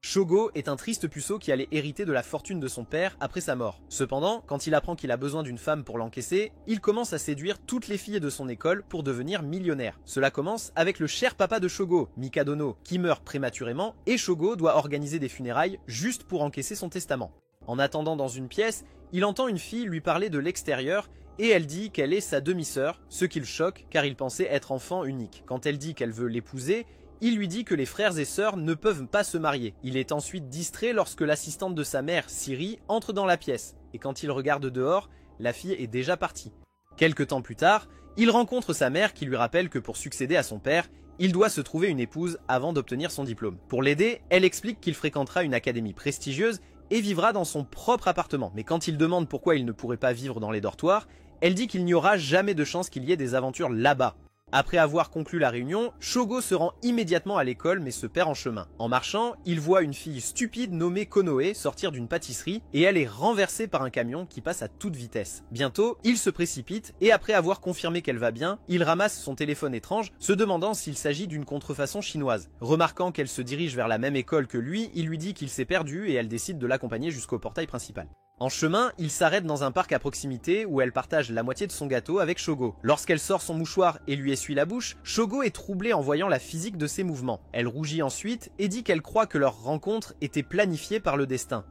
Shogo est un triste puceau qui allait hériter de la fortune de son père après sa mort. Cependant, quand il apprend qu'il a besoin d'une femme pour l'encaisser, il commence à séduire toutes les filles de son école pour devenir millionnaire. Cela commence avec le cher papa de Shogo, Mikadono, qui meurt prématurément et Shogo doit organiser des funérailles juste pour encaisser son testament. En attendant dans une pièce, il entend une fille lui parler de l'extérieur et elle dit qu'elle est sa demi-sœur, ce qui le choque car il pensait être enfant unique. Quand elle dit qu'elle veut l'épouser, il lui dit que les frères et sœurs ne peuvent pas se marier. Il est ensuite distrait lorsque l'assistante de sa mère, Siri, entre dans la pièce. Et quand il regarde dehors, la fille est déjà partie. Quelque temps plus tard, il rencontre sa mère qui lui rappelle que pour succéder à son père, il doit se trouver une épouse avant d'obtenir son diplôme. Pour l'aider, elle explique qu'il fréquentera une académie prestigieuse et vivra dans son propre appartement. Mais quand il demande pourquoi il ne pourrait pas vivre dans les dortoirs, elle dit qu'il n'y aura jamais de chance qu'il y ait des aventures là-bas. Après avoir conclu la réunion, Shogo se rend immédiatement à l'école mais se perd en chemin. En marchant, il voit une fille stupide nommée Konoe sortir d'une pâtisserie et elle est renversée par un camion qui passe à toute vitesse. Bientôt, il se précipite et après avoir confirmé qu'elle va bien, il ramasse son téléphone étrange, se demandant s'il s'agit d'une contrefaçon chinoise. Remarquant qu'elle se dirige vers la même école que lui, il lui dit qu'il s'est perdu et elle décide de l'accompagner jusqu'au portail principal. En chemin, il s'arrête dans un parc à proximité où elle partage la moitié de son gâteau avec Shogo. Lorsqu'elle sort son mouchoir et lui essuie la bouche, Shogo est troublée en voyant la physique de ses mouvements. Elle rougit ensuite et dit qu'elle croit que leur rencontre était planifiée par le destin.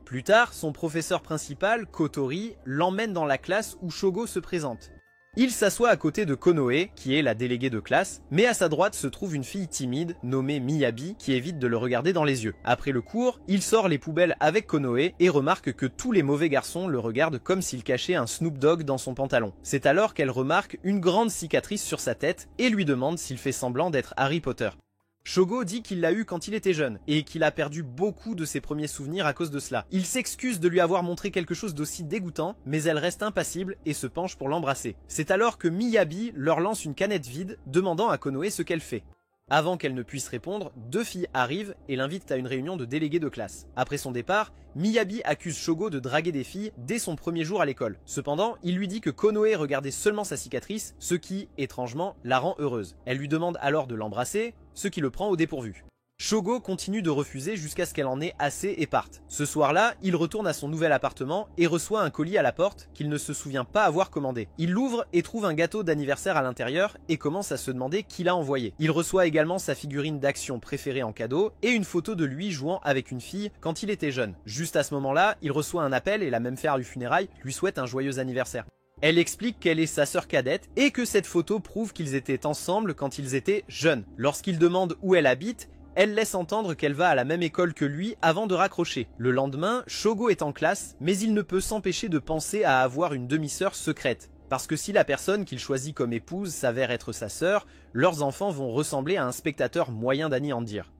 Plus tard, son professeur principal, Kotori, l'emmène dans la classe où Shogo se présente. Il s'assoit à côté de Konoe, qui est la déléguée de classe, mais à sa droite se trouve une fille timide, nommée Miyabi, qui évite de le regarder dans les yeux. Après le cours, il sort les poubelles avec Konoe et remarque que tous les mauvais garçons le regardent comme s'il cachait un Snoop Dogg dans son pantalon. C'est alors qu'elle remarque une grande cicatrice sur sa tête et lui demande s'il fait semblant d'être Harry Potter. Shogo dit qu'il l'a eu quand il était jeune et qu'il a perdu beaucoup de ses premiers souvenirs à cause de cela. Il s'excuse de lui avoir montré quelque chose d'aussi dégoûtant, mais elle reste impassible et se penche pour l'embrasser. C'est alors que Miyabi leur lance une canette vide, demandant à Konoe ce qu'elle fait. Avant qu'elle ne puisse répondre, deux filles arrivent et l'invitent à une réunion de délégués de classe. Après son départ, Miyabi accuse Shogo de draguer des filles dès son premier jour à l'école. Cependant, il lui dit que Konoe regardait seulement sa cicatrice, ce qui, étrangement, la rend heureuse. Elle lui demande alors de l'embrasser, ce qui le prend au dépourvu. Shogo continue de refuser jusqu'à ce qu'elle en ait assez et parte. Ce soir-là, il retourne à son nouvel appartement et reçoit un colis à la porte qu'il ne se souvient pas avoir commandé. Il l'ouvre et trouve un gâteau d'anniversaire à l'intérieur et commence à se demander qui l'a envoyé. Il reçoit également sa figurine d'action préférée en cadeau et une photo de lui jouant avec une fille quand il était jeune. Juste à ce moment-là, il reçoit un appel et la même fère du funérailles lui souhaite un joyeux anniversaire. Elle explique qu'elle est sa sœur cadette et que cette photo prouve qu'ils étaient ensemble quand ils étaient jeunes. Lorsqu'il demande où elle habite, elle laisse entendre qu'elle va à la même école que lui avant de raccrocher. Le lendemain, Shogo est en classe, mais il ne peut s'empêcher de penser à avoir une demi-sœur secrète. Parce que si la personne qu'il choisit comme épouse s'avère être sa sœur, leurs enfants vont ressembler à un spectateur moyen d'anéantir.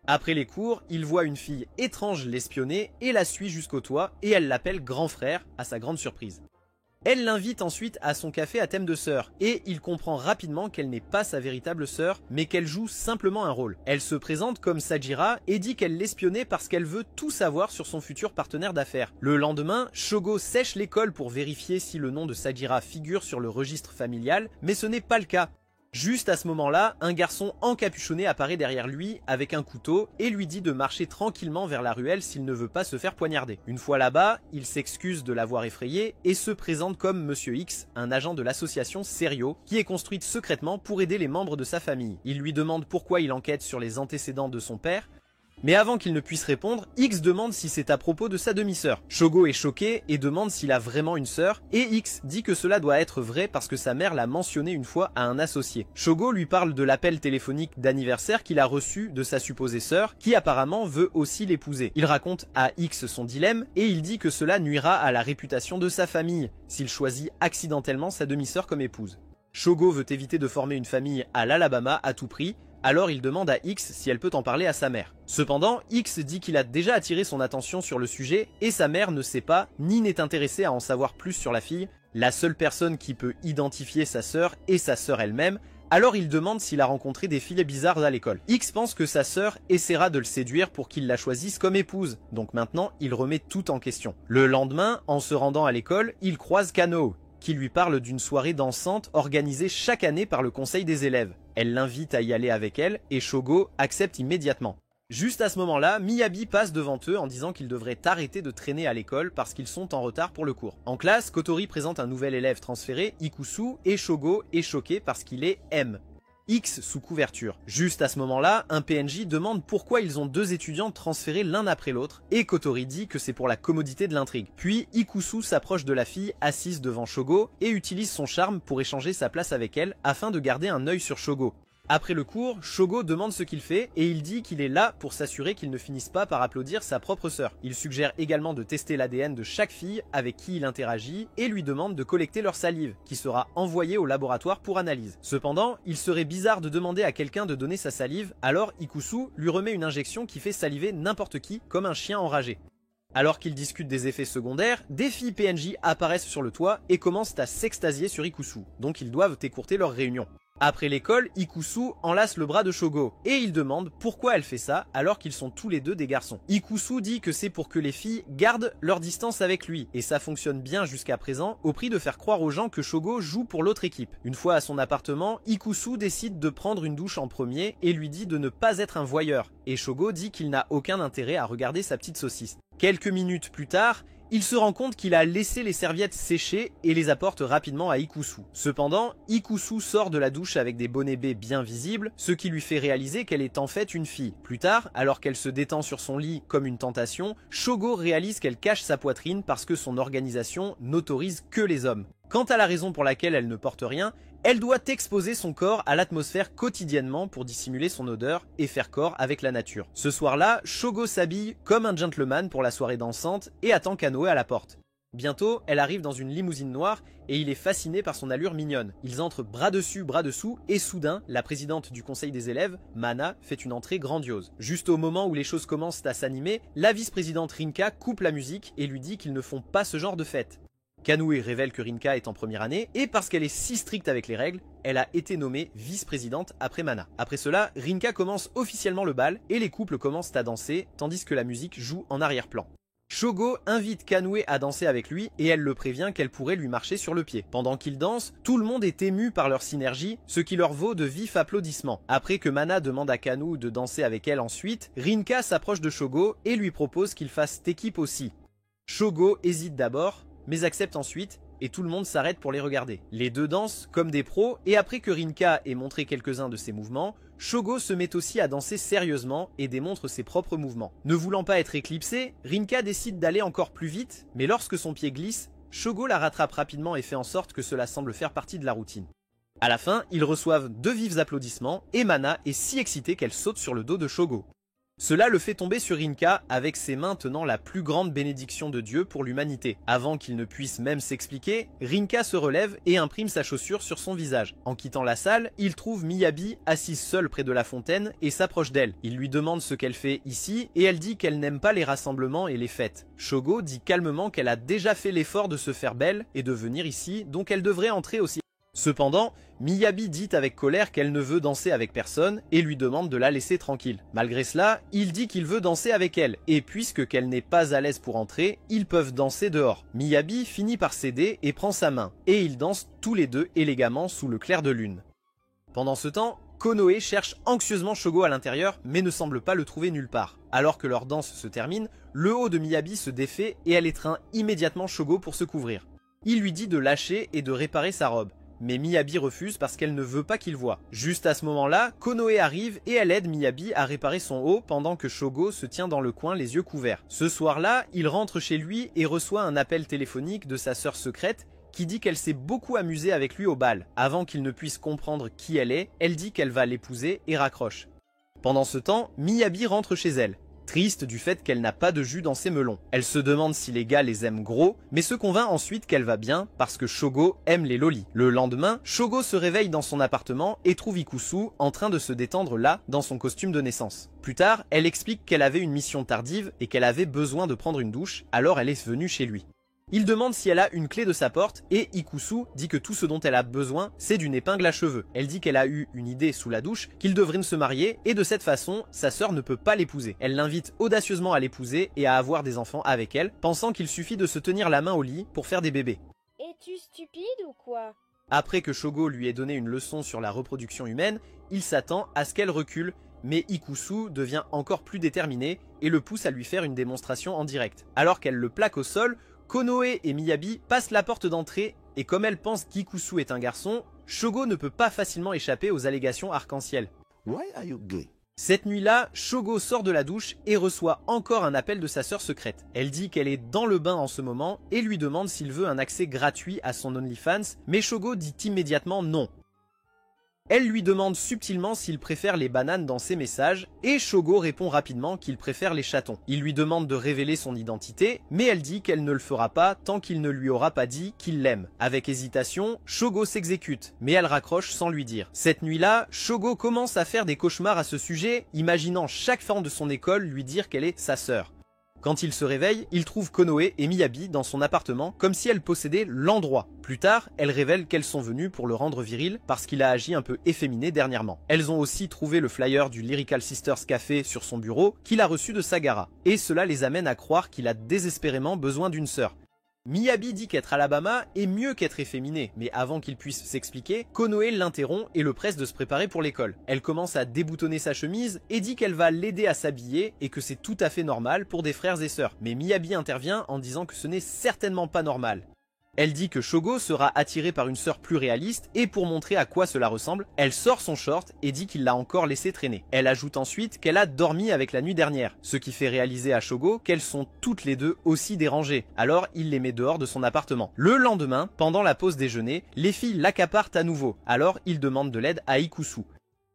Après les cours, il voit une fille étrange l'espionner et la suit jusqu'au toit et elle l'appelle grand frère, à sa grande surprise. Elle l'invite ensuite à son café à thème de sœur, et il comprend rapidement qu'elle n'est pas sa véritable sœur, mais qu'elle joue simplement un rôle. Elle se présente comme Sajira et dit qu'elle l'espionnait parce qu'elle veut tout savoir sur son futur partenaire d'affaires. Le lendemain, Shogo sèche l'école pour vérifier si le nom de Sajira figure sur le registre familial, mais ce n'est pas le cas. Juste à ce moment-là, un garçon encapuchonné apparaît derrière lui avec un couteau et lui dit de marcher tranquillement vers la ruelle s'il ne veut pas se faire poignarder. Une fois là-bas, il s'excuse de l'avoir effrayé et se présente comme Monsieur X, un agent de l'association Serio, qui est construite secrètement pour aider les membres de sa famille. Il lui demande pourquoi il enquête sur les antécédents de son père, mais avant qu'il ne puisse répondre, X demande si c'est à propos de sa demi-sœur. Shogo est choqué et demande s'il a vraiment une sœur, et X dit que cela doit être vrai parce que sa mère l'a mentionné une fois à un associé. Shogo lui parle de l'appel téléphonique d'anniversaire qu'il a reçu de sa supposée sœur, qui apparemment veut aussi l'épouser. Il raconte à X son dilemme, et il dit que cela nuira à la réputation de sa famille, s'il choisit accidentellement sa demi-sœur comme épouse. Shogo veut éviter de former une famille à l'Alabama à tout prix, alors il demande à X si elle peut en parler à sa mère. Cependant, X dit qu'il a déjà attiré son attention sur le sujet et sa mère ne sait pas ni n'est intéressée à en savoir plus sur la fille. La seule personne qui peut identifier sa sœur est sa sœur elle-même, alors il demande s'il a rencontré des filles bizarres à l'école. X pense que sa sœur essaiera de le séduire pour qu'il la choisisse comme épouse, donc maintenant il remet tout en question. Le lendemain, en se rendant à l'école, il croise Kano, qui lui parle d'une soirée dansante organisée chaque année par le conseil des élèves. Elle l'invite à y aller avec elle et Shogo accepte immédiatement. Juste à ce moment-là, Miyabi passe devant eux en disant qu'ils devraient arrêter de traîner à l'école parce qu'ils sont en retard pour le cours. En classe, Kotori présente un nouvel élève transféré, Ikusu, et Shogo est choqué parce qu'il est M. X sous couverture. Juste à ce moment-là, un PNJ demande pourquoi ils ont deux étudiants transférés l'un après l'autre, et Kotori dit que c'est pour la commodité de l'intrigue. Puis Ikusu s'approche de la fille assise devant Shogo et utilise son charme pour échanger sa place avec elle afin de garder un œil sur Shogo. Après le cours, Shogo demande ce qu'il fait et il dit qu'il est là pour s'assurer qu'il ne finisse pas par applaudir sa propre sœur. Il suggère également de tester l'ADN de chaque fille avec qui il interagit et lui demande de collecter leur salive, qui sera envoyée au laboratoire pour analyse. Cependant, il serait bizarre de demander à quelqu'un de donner sa salive, alors Ikusu lui remet une injection qui fait saliver n'importe qui comme un chien enragé. Alors qu'ils discutent des effets secondaires, des filles PNJ apparaissent sur le toit et commencent à s'extasier sur Ikusu, donc ils doivent écourter leur réunion. Après l'école, Ikusu enlace le bras de Shogo, et il demande pourquoi elle fait ça alors qu'ils sont tous les deux des garçons. Ikusu dit que c'est pour que les filles gardent leur distance avec lui, et ça fonctionne bien jusqu'à présent, au prix de faire croire aux gens que Shogo joue pour l'autre équipe. Une fois à son appartement, Ikusu décide de prendre une douche en premier et lui dit de ne pas être un voyeur, et Shogo dit qu'il n'a aucun intérêt à regarder sa petite saucisse. Quelques minutes plus tard, il se rend compte qu'il a laissé les serviettes sécher et les apporte rapidement à Ikusu. Cependant, Ikusu sort de la douche avec des bonnets baies bien visibles, ce qui lui fait réaliser qu'elle est en fait une fille. Plus tard, alors qu'elle se détend sur son lit comme une tentation, Shogo réalise qu'elle cache sa poitrine parce que son organisation n'autorise que les hommes. Quant à la raison pour laquelle elle ne porte rien, elle doit exposer son corps à l'atmosphère quotidiennement pour dissimuler son odeur et faire corps avec la nature. Ce soir-là, Shogo s'habille comme un gentleman pour la soirée dansante et attend Kanoe à la porte. Bientôt, elle arrive dans une limousine noire et il est fasciné par son allure mignonne. Ils entrent bras dessus, bras dessous et soudain, la présidente du conseil des élèves, Mana, fait une entrée grandiose. Juste au moment où les choses commencent à s'animer, la vice-présidente Rinka coupe la musique et lui dit qu'ils ne font pas ce genre de fête. Kanoe révèle que Rinka est en première année et parce qu'elle est si stricte avec les règles, elle a été nommée vice-présidente après Mana. Après cela, Rinka commence officiellement le bal et les couples commencent à danser tandis que la musique joue en arrière-plan. Shogo invite Kanoe à danser avec lui et elle le prévient qu'elle pourrait lui marcher sur le pied. Pendant qu'ils dansent, tout le monde est ému par leur synergie, ce qui leur vaut de vifs applaudissements. Après que Mana demande à Kanoe de danser avec elle ensuite, Rinka s'approche de Shogo et lui propose qu'il fasse équipe aussi. Shogo hésite d'abord, mais accepte ensuite, et tout le monde s'arrête pour les regarder. Les deux dansent comme des pros, et après que Rinka ait montré quelques-uns de ses mouvements, Shogo se met aussi à danser sérieusement et démontre ses propres mouvements. Ne voulant pas être éclipsé, Rinka décide d'aller encore plus vite, mais lorsque son pied glisse, Shogo la rattrape rapidement et fait en sorte que cela semble faire partie de la routine. À la fin, ils reçoivent de vifs applaudissements, et Mana est si excitée qu'elle saute sur le dos de Shogo. Cela le fait tomber sur Rinka avec ses mains tenant la plus grande bénédiction de Dieu pour l'humanité. Avant qu'il ne puisse même s'expliquer, Rinka se relève et imprime sa chaussure sur son visage. En quittant la salle, il trouve Miyabi assise seule près de la fontaine et s'approche d'elle. Il lui demande ce qu'elle fait ici et elle dit qu'elle n'aime pas les rassemblements et les fêtes. Shogo dit calmement qu'elle a déjà fait l'effort de se faire belle et de venir ici, donc elle devrait entrer aussi. Cependant, Miyabi dit avec colère qu'elle ne veut danser avec personne et lui demande de la laisser tranquille. Malgré cela, il dit qu'il veut danser avec elle et puisque qu'elle n'est pas à l'aise pour entrer, ils peuvent danser dehors. Miyabi finit par céder et prend sa main et ils dansent tous les deux élégamment sous le clair de lune. Pendant ce temps, Konoe cherche anxieusement Shogo à l'intérieur mais ne semble pas le trouver nulle part. Alors que leur danse se termine, le haut de Miyabi se défait et elle étreint immédiatement Shogo pour se couvrir. Il lui dit de lâcher et de réparer sa robe. Mais Miyabi refuse parce qu'elle ne veut pas qu'il voie. Juste à ce moment-là, Konoe arrive et elle aide Miyabi à réparer son haut pendant que Shogo se tient dans le coin les yeux couverts. Ce soir-là, il rentre chez lui et reçoit un appel téléphonique de sa sœur secrète qui dit qu'elle s'est beaucoup amusée avec lui au bal. Avant qu'il ne puisse comprendre qui elle est, elle dit qu'elle va l'épouser et raccroche. Pendant ce temps, Miyabi rentre chez elle. Triste du fait qu'elle n'a pas de jus dans ses melons. Elle se demande si les gars les aiment gros, mais se convainc ensuite qu'elle va bien parce que Shogo aime les lolis. Le lendemain, Shogo se réveille dans son appartement et trouve Ikusu en train de se détendre là, dans son costume de naissance. Plus tard, elle explique qu'elle avait une mission tardive et qu'elle avait besoin de prendre une douche, alors elle est venue chez lui. Il demande si elle a une clé de sa porte et Ikusu dit que tout ce dont elle a besoin, c'est d'une épingle à cheveux. Elle dit qu'elle a eu une idée sous la douche, qu'ils devraient se marier et de cette façon, sa sœur ne peut pas l'épouser. Elle l'invite audacieusement à l'épouser et à avoir des enfants avec elle, pensant qu'il suffit de se tenir la main au lit pour faire des bébés. Es-tu stupide ou quoi? Après que Shogo lui ait donné une leçon sur la reproduction humaine, il s'attend à ce qu'elle recule mais Ikusu devient encore plus déterminée et le pousse à lui faire une démonstration en direct. Alors qu'elle le plaque au sol, Konoe et Miyabi passent la porte d'entrée et comme elle pense qu'Ikusu est un garçon, Shogo ne peut pas facilement échapper aux allégations arc-en-ciel. Why are you gay? Cette nuit-là, Shogo sort de la douche et reçoit encore un appel de sa sœur secrète. Elle dit qu'elle est dans le bain en ce moment et lui demande s'il veut un accès gratuit à son OnlyFans, mais Shogo dit immédiatement non. Elle lui demande subtilement s'il préfère les bananes dans ses messages, et Shogo répond rapidement qu'il préfère les chatons. Il lui demande de révéler son identité, mais elle dit qu'elle ne le fera pas tant qu'il ne lui aura pas dit qu'il l'aime. Avec hésitation, Shogo s'exécute, mais elle raccroche sans lui dire. Cette nuit-là, Shogo commence à faire des cauchemars à ce sujet, imaginant chaque fan de son école lui dire qu'elle est sa sœur. Quand il se réveille, il trouve Konoe et Miyabi dans son appartement comme si elles possédaient l'endroit. Plus tard, elle révèle qu'elles sont venues pour le rendre viril parce qu'il a agi un peu efféminé dernièrement. Elles ont aussi trouvé le flyer du Lyrical Sisters Café sur son bureau qu'il a reçu de Sagara. Et cela les amène à croire qu'il a désespérément besoin d'une sœur. Miyabi dit qu'être Alabama est mieux qu'être efféminé, mais avant qu'il puisse s'expliquer, Konoe l'interrompt et le presse de se préparer pour l'école. Elle commence à déboutonner sa chemise et dit qu'elle va l'aider à s'habiller et que c'est tout à fait normal pour des frères et sœurs. Mais Miyabi intervient en disant que ce n'est certainement pas normal. Elle dit que Shogo sera attiré par une sœur plus réaliste et pour montrer à quoi cela ressemble, elle sort son short et dit qu'il l'a encore laissé traîner. Elle ajoute ensuite qu'elle a dormi avec la nuit dernière, ce qui fait réaliser à Shogo qu'elles sont toutes les deux aussi dérangées. Alors il les met dehors de son appartement. Le lendemain, pendant la pause déjeuner, les filles l'accaparent à nouveau. Alors il demande de l'aide à Ikusu.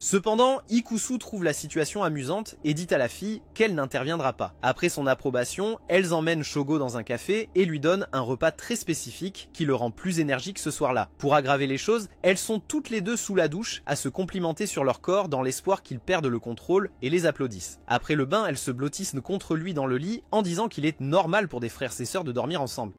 Cependant, Ikusu trouve la situation amusante et dit à la fille qu'elle n'interviendra pas. Après son approbation, elles emmènent Shogo dans un café et lui donnent un repas très spécifique qui le rend plus énergique ce soir-là. Pour aggraver les choses, elles sont toutes les deux sous la douche à se complimenter sur leur corps dans l'espoir qu'ils perdent le contrôle et les applaudissent. Après le bain, elles se blottissent contre lui dans le lit en disant qu'il est normal pour des frères et sœurs de dormir ensemble.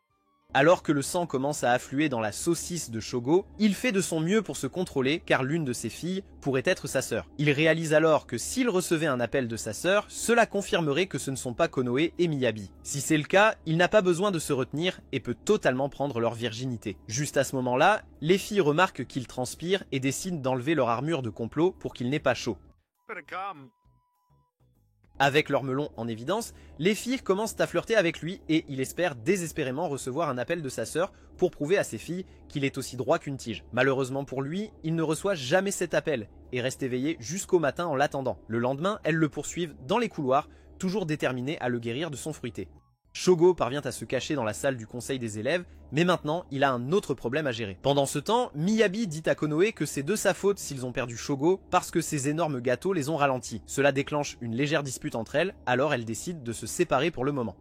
Alors que le sang commence à affluer dans la saucisse de Shogo, il fait de son mieux pour se contrôler car l'une de ses filles pourrait être sa sœur. Il réalise alors que s'il recevait un appel de sa sœur, cela confirmerait que ce ne sont pas Konoe et Miyabi. Si c'est le cas, il n'a pas besoin de se retenir et peut totalement prendre leur virginité. Juste à ce moment-là, les filles remarquent qu'il transpire et décident d'enlever leur armure de complot pour qu'il n'ait pas chaud. Avec leur melon en évidence, les filles commencent à flirter avec lui et il espère désespérément recevoir un appel de sa sœur pour prouver à ses filles qu'il est aussi droit qu'une tige. Malheureusement pour lui, il ne reçoit jamais cet appel et reste éveillé jusqu'au matin en l'attendant. Le lendemain, elles le poursuivent dans les couloirs, toujours déterminées à le guérir de son fruité. Shogo parvient à se cacher dans la salle du conseil des élèves, mais maintenant il a un autre problème à gérer. Pendant ce temps, Miyabi dit à Konoe que c'est de sa faute s'ils ont perdu Shogo parce que ces énormes gâteaux les ont ralentis. Cela déclenche une légère dispute entre elles, alors elles décident de se séparer pour le moment.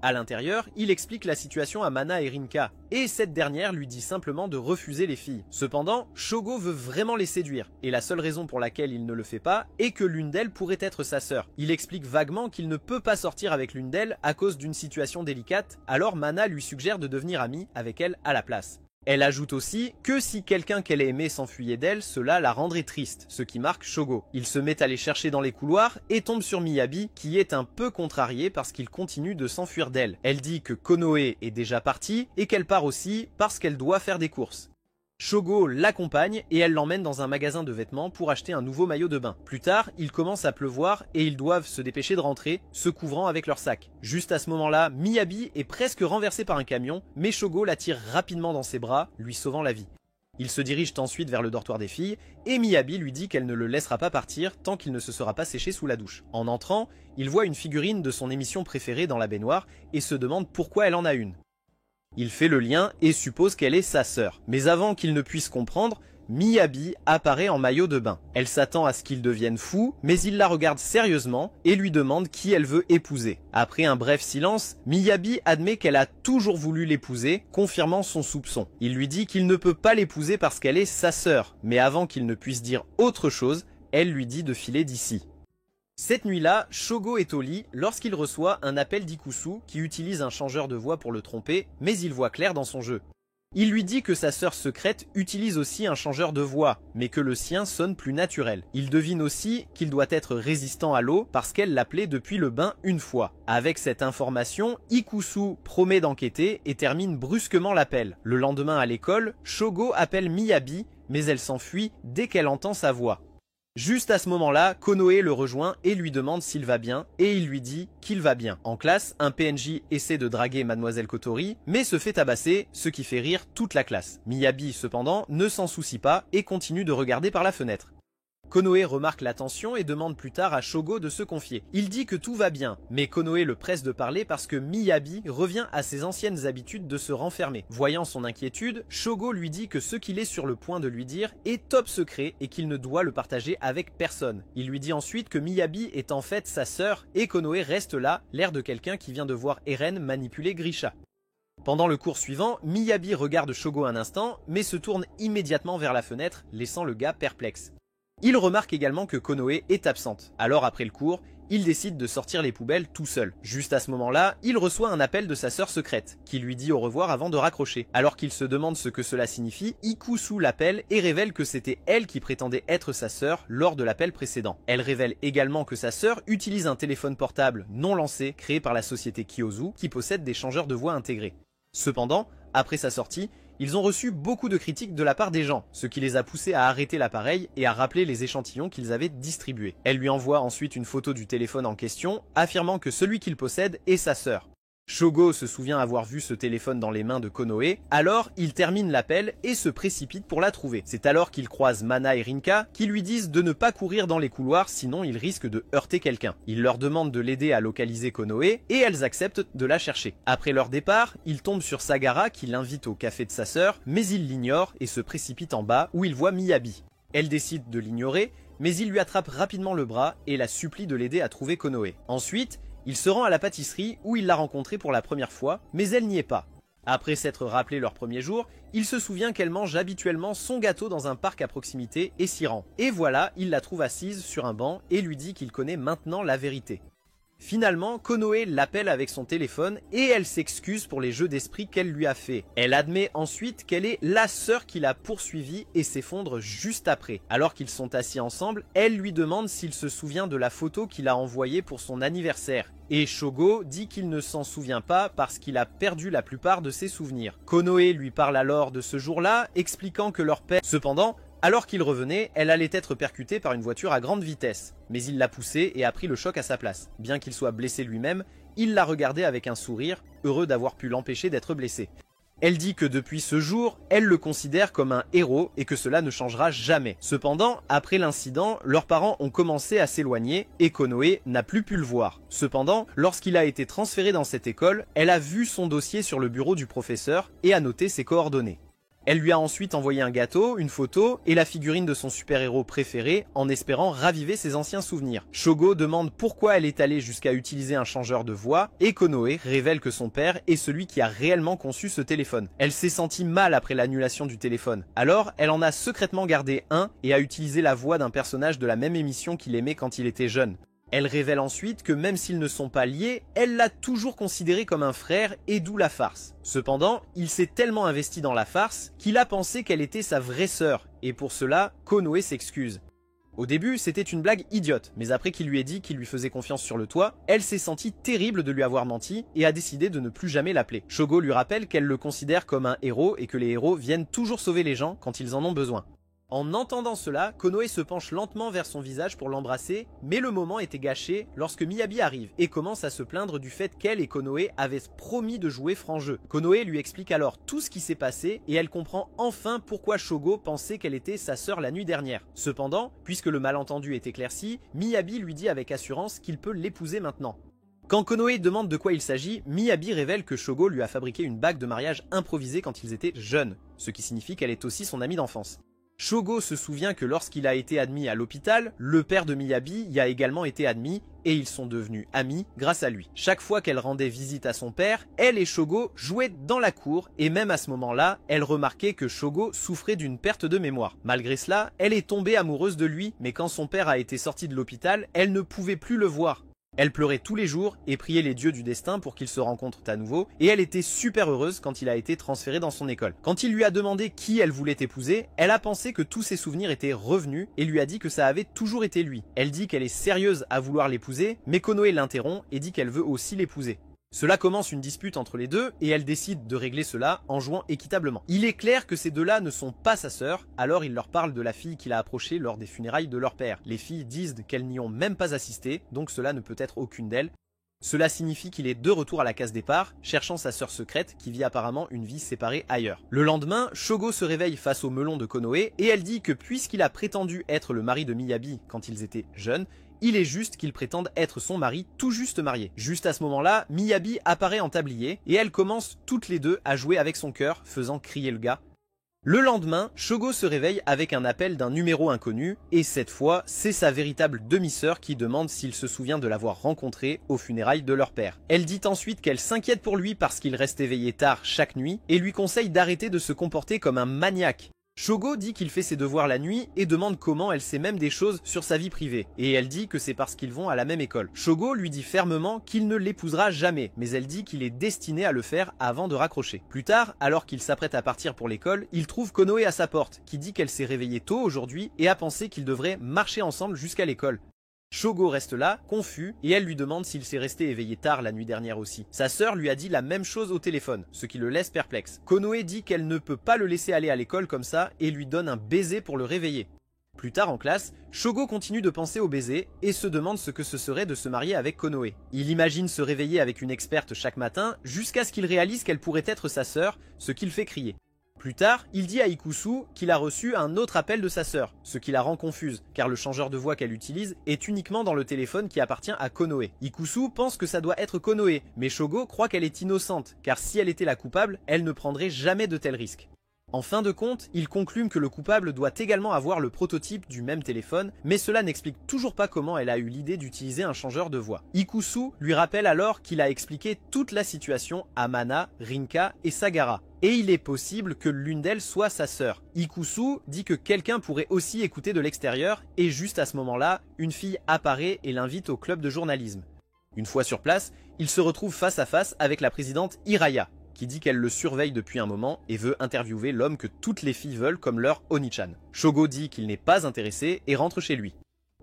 À l'intérieur, il explique la situation à Mana et Rinka, et cette dernière lui dit simplement de refuser les filles. Cependant, Shogo veut vraiment les séduire, et la seule raison pour laquelle il ne le fait pas est que l'une d'elles pourrait être sa sœur. Il explique vaguement qu'il ne peut pas sortir avec l'une d'elles à cause d'une situation délicate, alors Mana lui suggère de devenir amie avec elle à la place. Elle ajoute aussi que si quelqu'un qu'elle aimait s'enfuyait d'elle, cela la rendrait triste, ce qui marque Shogo. Il se met à les chercher dans les couloirs et tombe sur Miyabi qui est un peu contrariée parce qu'il continue de s'enfuir d'elle. Elle dit que Konoe est déjà partie et qu'elle part aussi parce qu'elle doit faire des courses. Shogo l'accompagne et elle l'emmène dans un magasin de vêtements pour acheter un nouveau maillot de bain. Plus tard, il commence à pleuvoir et ils doivent se dépêcher de rentrer, se couvrant avec leur sac. Juste à ce moment-là, Miyabi est presque renversée par un camion, mais Shogo la tire rapidement dans ses bras, lui sauvant la vie. Ils se dirigent ensuite vers le dortoir des filles et Miyabi lui dit qu'elle ne le laissera pas partir tant qu'il ne se sera pas séché sous la douche. En entrant, il voit une figurine de son émission préférée dans la baignoire et se demande pourquoi elle en a une. Il fait le lien et suppose qu'elle est sa sœur. Mais avant qu'il ne puisse comprendre, Miyabi apparaît en maillot de bain. Elle s'attend à ce qu'il devienne fou, mais il la regarde sérieusement et lui demande qui elle veut épouser. Après un bref silence, Miyabi admet qu'elle a toujours voulu l'épouser, confirmant son soupçon. Il lui dit qu'il ne peut pas l'épouser parce qu'elle est sa sœur, mais avant qu'il ne puisse dire autre chose, elle lui dit de filer d'ici. Cette nuit-là, Shogo est au lit lorsqu'il reçoit un appel d'Ikusu qui utilise un changeur de voix pour le tromper, mais il voit clair dans son jeu. Il lui dit que sa sœur secrète utilise aussi un changeur de voix, mais que le sien sonne plus naturel. Il devine aussi qu'il doit être résistant à l'eau parce qu'elle l'appelait depuis le bain une fois. Avec cette information, Ikusu promet d'enquêter et termine brusquement l'appel. Le lendemain à l'école, Shogo appelle Miyabi, mais elle s'enfuit dès qu'elle entend sa voix. Juste à ce moment-là, Konoe le rejoint et lui demande s'il va bien, et il lui dit qu'il va bien. En classe, un PNJ essaie de draguer Mademoiselle Kotori, mais se fait tabasser, ce qui fait rire toute la classe. Miyabi, cependant, ne s'en soucie pas et continue de regarder par la fenêtre. Konoe remarque la tension et demande plus tard à Shogo de se confier. Il dit que tout va bien, mais Konoe le presse de parler parce que Miyabi revient à ses anciennes habitudes de se renfermer. Voyant son inquiétude, Shogo lui dit que ce qu'il est sur le point de lui dire est top secret et qu'il ne doit le partager avec personne. Il lui dit ensuite que Miyabi est en fait sa sœur et Konoe reste là, l'air de quelqu'un qui vient de voir Eren manipuler Grisha. Pendant le cours suivant, Miyabi regarde Shogo un instant, mais se tourne immédiatement vers la fenêtre, laissant le gars perplexe. Il remarque également que Konoe est absente. Alors après le cours, il décide de sortir les poubelles tout seul. Juste à ce moment-là, il reçoit un appel de sa sœur secrète, qui lui dit au revoir avant de raccrocher. Alors qu'il se demande ce que cela signifie, Ikusu l'appelle et révèle que c'était elle qui prétendait être sa sœur lors de l'appel précédent. Elle révèle également que sa sœur utilise un téléphone portable non lancé créé par la société Kyozu qui possède des changeurs de voix intégrés. Cependant, après sa sortie, ils ont reçu beaucoup de critiques de la part des gens, ce qui les a poussés à arrêter l'appareil et à rappeler les échantillons qu'ils avaient distribués. Elle lui envoie ensuite une photo du téléphone en question, affirmant que celui qu'il possède est sa sœur. Shogo se souvient avoir vu ce téléphone dans les mains de Konoe, alors il termine l'appel et se précipite pour la trouver. C'est alors qu'il croise Mana et Rinka qui lui disent de ne pas courir dans les couloirs sinon il risque de heurter quelqu'un. Il leur demande de l'aider à localiser Konoe et elles acceptent de la chercher. Après leur départ, il tombe sur Sagara qui l'invite au café de sa sœur, mais il l'ignore et se précipite en bas où il voit Miyabi. Elle décide de l'ignorer, mais il lui attrape rapidement le bras et la supplie de l'aider à trouver Konoe. Ensuite, il se rend à la pâtisserie où il l'a rencontrée pour la première fois, mais elle n'y est pas. Après s'être rappelé leur premier jour, il se souvient qu'elle mange habituellement son gâteau dans un parc à proximité et s'y rend. Et voilà, il la trouve assise sur un banc et lui dit qu'il connaît maintenant la vérité. Finalement, Konoe l'appelle avec son téléphone et elle s'excuse pour les jeux d'esprit qu'elle lui a fait. Elle admet ensuite qu'elle est la sœur qui l'a poursuivie et s'effondre juste après. Alors qu'ils sont assis ensemble, elle lui demande s'il se souvient de la photo qu'il a envoyée pour son anniversaire. Et Shogo dit qu'il ne s'en souvient pas parce qu'il a perdu la plupart de ses souvenirs. Konoe lui parle alors de ce jour-là, expliquant que leur père... Cependant, alors qu'il revenait, elle allait être percutée par une voiture à grande vitesse. Mais il l'a poussée et a pris le choc à sa place. Bien qu'il soit blessé lui-même, il l'a regardée avec un sourire, heureux d'avoir pu l'empêcher d'être blessé. Elle dit que depuis ce jour, elle le considère comme un héros et que cela ne changera jamais. Cependant, après l'incident, leurs parents ont commencé à s'éloigner et Konoe n'a plus pu le voir. Cependant, lorsqu'il a été transféré dans cette école, elle a vu son dossier sur le bureau du professeur et a noté ses coordonnées. Elle lui a ensuite envoyé un gâteau, une photo et la figurine de son super-héros préféré en espérant raviver ses anciens souvenirs. Shogo demande pourquoi elle est allée jusqu'à utiliser un changeur de voix et Konoe révèle que son père est celui qui a réellement conçu ce téléphone. Elle s'est sentie mal après l'annulation du téléphone. Alors, elle en a secrètement gardé un et a utilisé la voix d'un personnage de la même émission qu'il aimait quand il était jeune. Elle révèle ensuite que même s'ils ne sont pas liés, elle l'a toujours considéré comme un frère et d'où la farce. Cependant, il s'est tellement investi dans la farce qu'il a pensé qu'elle était sa vraie sœur, et pour cela, Konoe s'excuse. Au début, c'était une blague idiote, mais après qu'il lui ait dit qu'il lui faisait confiance sur le toit, elle s'est sentie terrible de lui avoir menti et a décidé de ne plus jamais l'appeler. Shogo lui rappelle qu'elle le considère comme un héros et que les héros viennent toujours sauver les gens quand ils en ont besoin. En entendant cela, Konoe se penche lentement vers son visage pour l'embrasser, mais le moment était gâché lorsque Miyabi arrive et commence à se plaindre du fait qu'elle et Konoe avaient promis de jouer franc jeu. Konoe lui explique alors tout ce qui s'est passé et elle comprend enfin pourquoi Shogo pensait qu'elle était sa sœur la nuit dernière. Cependant, puisque le malentendu est éclairci, Miyabi lui dit avec assurance qu'il peut l'épouser maintenant. Quand Konoe demande de quoi il s'agit, Miyabi révèle que Shogo lui a fabriqué une bague de mariage improvisée quand ils étaient jeunes, ce qui signifie qu'elle est aussi son amie d'enfance. Shogo se souvient que lorsqu'il a été admis à l'hôpital, le père de Miyabi y a également été admis et ils sont devenus amis grâce à lui. Chaque fois qu'elle rendait visite à son père, elle et Shogo jouaient dans la cour et même à ce moment-là, elle remarquait que Shogo souffrait d'une perte de mémoire. Malgré cela, elle est tombée amoureuse de lui, mais quand son père a été sorti de l'hôpital, elle ne pouvait plus le voir. Elle pleurait tous les jours et priait les dieux du destin pour qu'ils se rencontrent à nouveau, et elle était super heureuse quand il a été transféré dans son école. Quand il lui a demandé qui elle voulait épouser, elle a pensé que tous ses souvenirs étaient revenus et lui a dit que ça avait toujours été lui. Elle dit qu'elle est sérieuse à vouloir l'épouser, mais Konoe l'interrompt et dit qu'elle veut aussi l'épouser. Cela commence une dispute entre les deux et elle décide de régler cela en jouant équitablement. Il est clair que ces deux-là ne sont pas sa sœur, alors il leur parle de la fille qu'il a approchée lors des funérailles de leur père. Les filles disent qu'elles n'y ont même pas assisté, donc cela ne peut être aucune d'elles. Cela signifie qu'il est de retour à la case départ, cherchant sa sœur secrète qui vit apparemment une vie séparée ailleurs. Le lendemain, Shogo se réveille face au melon de Konoe et elle dit que puisqu'il a prétendu être le mari de Miyabi quand ils étaient jeunes, il est juste qu'il prétende être son mari tout juste marié. Juste à ce moment-là, Miyabi apparaît en tablier et elles commencent toutes les deux à jouer avec son cœur, faisant crier le gars. Le lendemain, Shogo se réveille avec un appel d'un numéro inconnu et cette fois, c'est sa véritable demi-sœur qui demande s'il se souvient de l'avoir rencontrée aux funérailles de leur père. Elle dit ensuite qu'elle s'inquiète pour lui parce qu'il reste éveillé tard chaque nuit et lui conseille d'arrêter de se comporter comme un maniaque. Shogo dit qu'il fait ses devoirs la nuit et demande comment elle sait même des choses sur sa vie privée. Et elle dit que c'est parce qu'ils vont à la même école. Shogo lui dit fermement qu'il ne l'épousera jamais, mais elle dit qu'il est destiné à le faire avant de raccrocher. Plus tard, alors qu'il s'apprête à partir pour l'école, il trouve Konoe à sa porte, qui dit qu'elle s'est réveillée tôt aujourd'hui et a pensé qu'ils devraient marcher ensemble jusqu'à l'école. Shogo reste là, confus, et elle lui demande s'il s'est resté éveillé tard la nuit dernière aussi. Sa sœur lui a dit la même chose au téléphone, ce qui le laisse perplexe. Konoe dit qu'elle ne peut pas le laisser aller à l'école comme ça et lui donne un baiser pour le réveiller. Plus tard en classe, Shogo continue de penser au baiser et se demande ce que ce serait de se marier avec Konoe. Il imagine se réveiller avec une experte chaque matin jusqu'à ce qu'il réalise qu'elle pourrait être sa sœur, ce qui le fait crier. Plus tard, il dit à Ikusu qu'il a reçu un autre appel de sa sœur, ce qui la rend confuse, car le changeur de voix qu'elle utilise est uniquement dans le téléphone qui appartient à Konoe. Ikusu pense que ça doit être Konoe, mais Shogo croit qu'elle est innocente, car si elle était la coupable, elle ne prendrait jamais de tels risques. En fin de compte, il conclut que le coupable doit également avoir le prototype du même téléphone, mais cela n'explique toujours pas comment elle a eu l'idée d'utiliser un changeur de voix. Ikusu lui rappelle alors qu'il a expliqué toute la situation à Mana, Rinka et Sagara, et il est possible que l'une d'elles soit sa sœur. Ikusu dit que quelqu'un pourrait aussi écouter de l'extérieur, et juste à ce moment-là, une fille apparaît et l'invite au club de journalisme. Une fois sur place, il se retrouve face à face avec la présidente Hiraya, qui dit qu'elle le surveille depuis un moment et veut interviewer l'homme que toutes les filles veulent comme leur Oni-chan. Shogo dit qu'il n'est pas intéressé et rentre chez lui.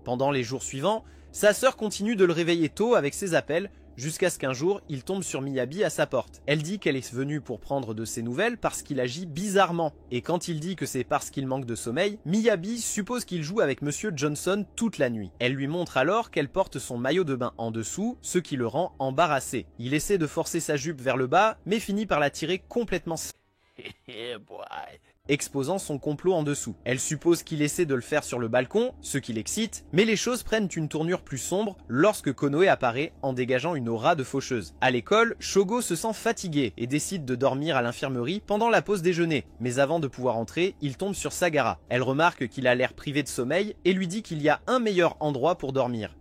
Pendant les jours suivants, sa sœur continue de le réveiller tôt avec ses appels, jusqu'à ce qu'un jour, il tombe sur Miyabi à sa porte. Elle dit qu'elle est venue pour prendre de ses nouvelles parce qu'il agit bizarrement. Et quand il dit que c'est parce qu'il manque de sommeil, Miyabi suppose qu'il joue avec Monsieur Johnson toute la nuit. Elle lui montre alors qu'elle porte son maillot de bain en dessous, ce qui le rend embarrassé. Il essaie de forcer sa jupe vers le bas, mais finit par la tirer complètement exposant son complot en dessous. Elle suppose qu'il essaie de le faire sur le balcon, ce qui l'excite, mais les choses prennent une tournure plus sombre lorsque Konoe apparaît en dégageant une aura de faucheuse. À l'école, Shogo se sent fatigué et décide de dormir à l'infirmerie pendant la pause déjeuner, mais avant de pouvoir entrer, il tombe sur Sagara. Elle remarque qu'il a l'air privé de sommeil et lui dit qu'il y a un meilleur endroit pour dormir.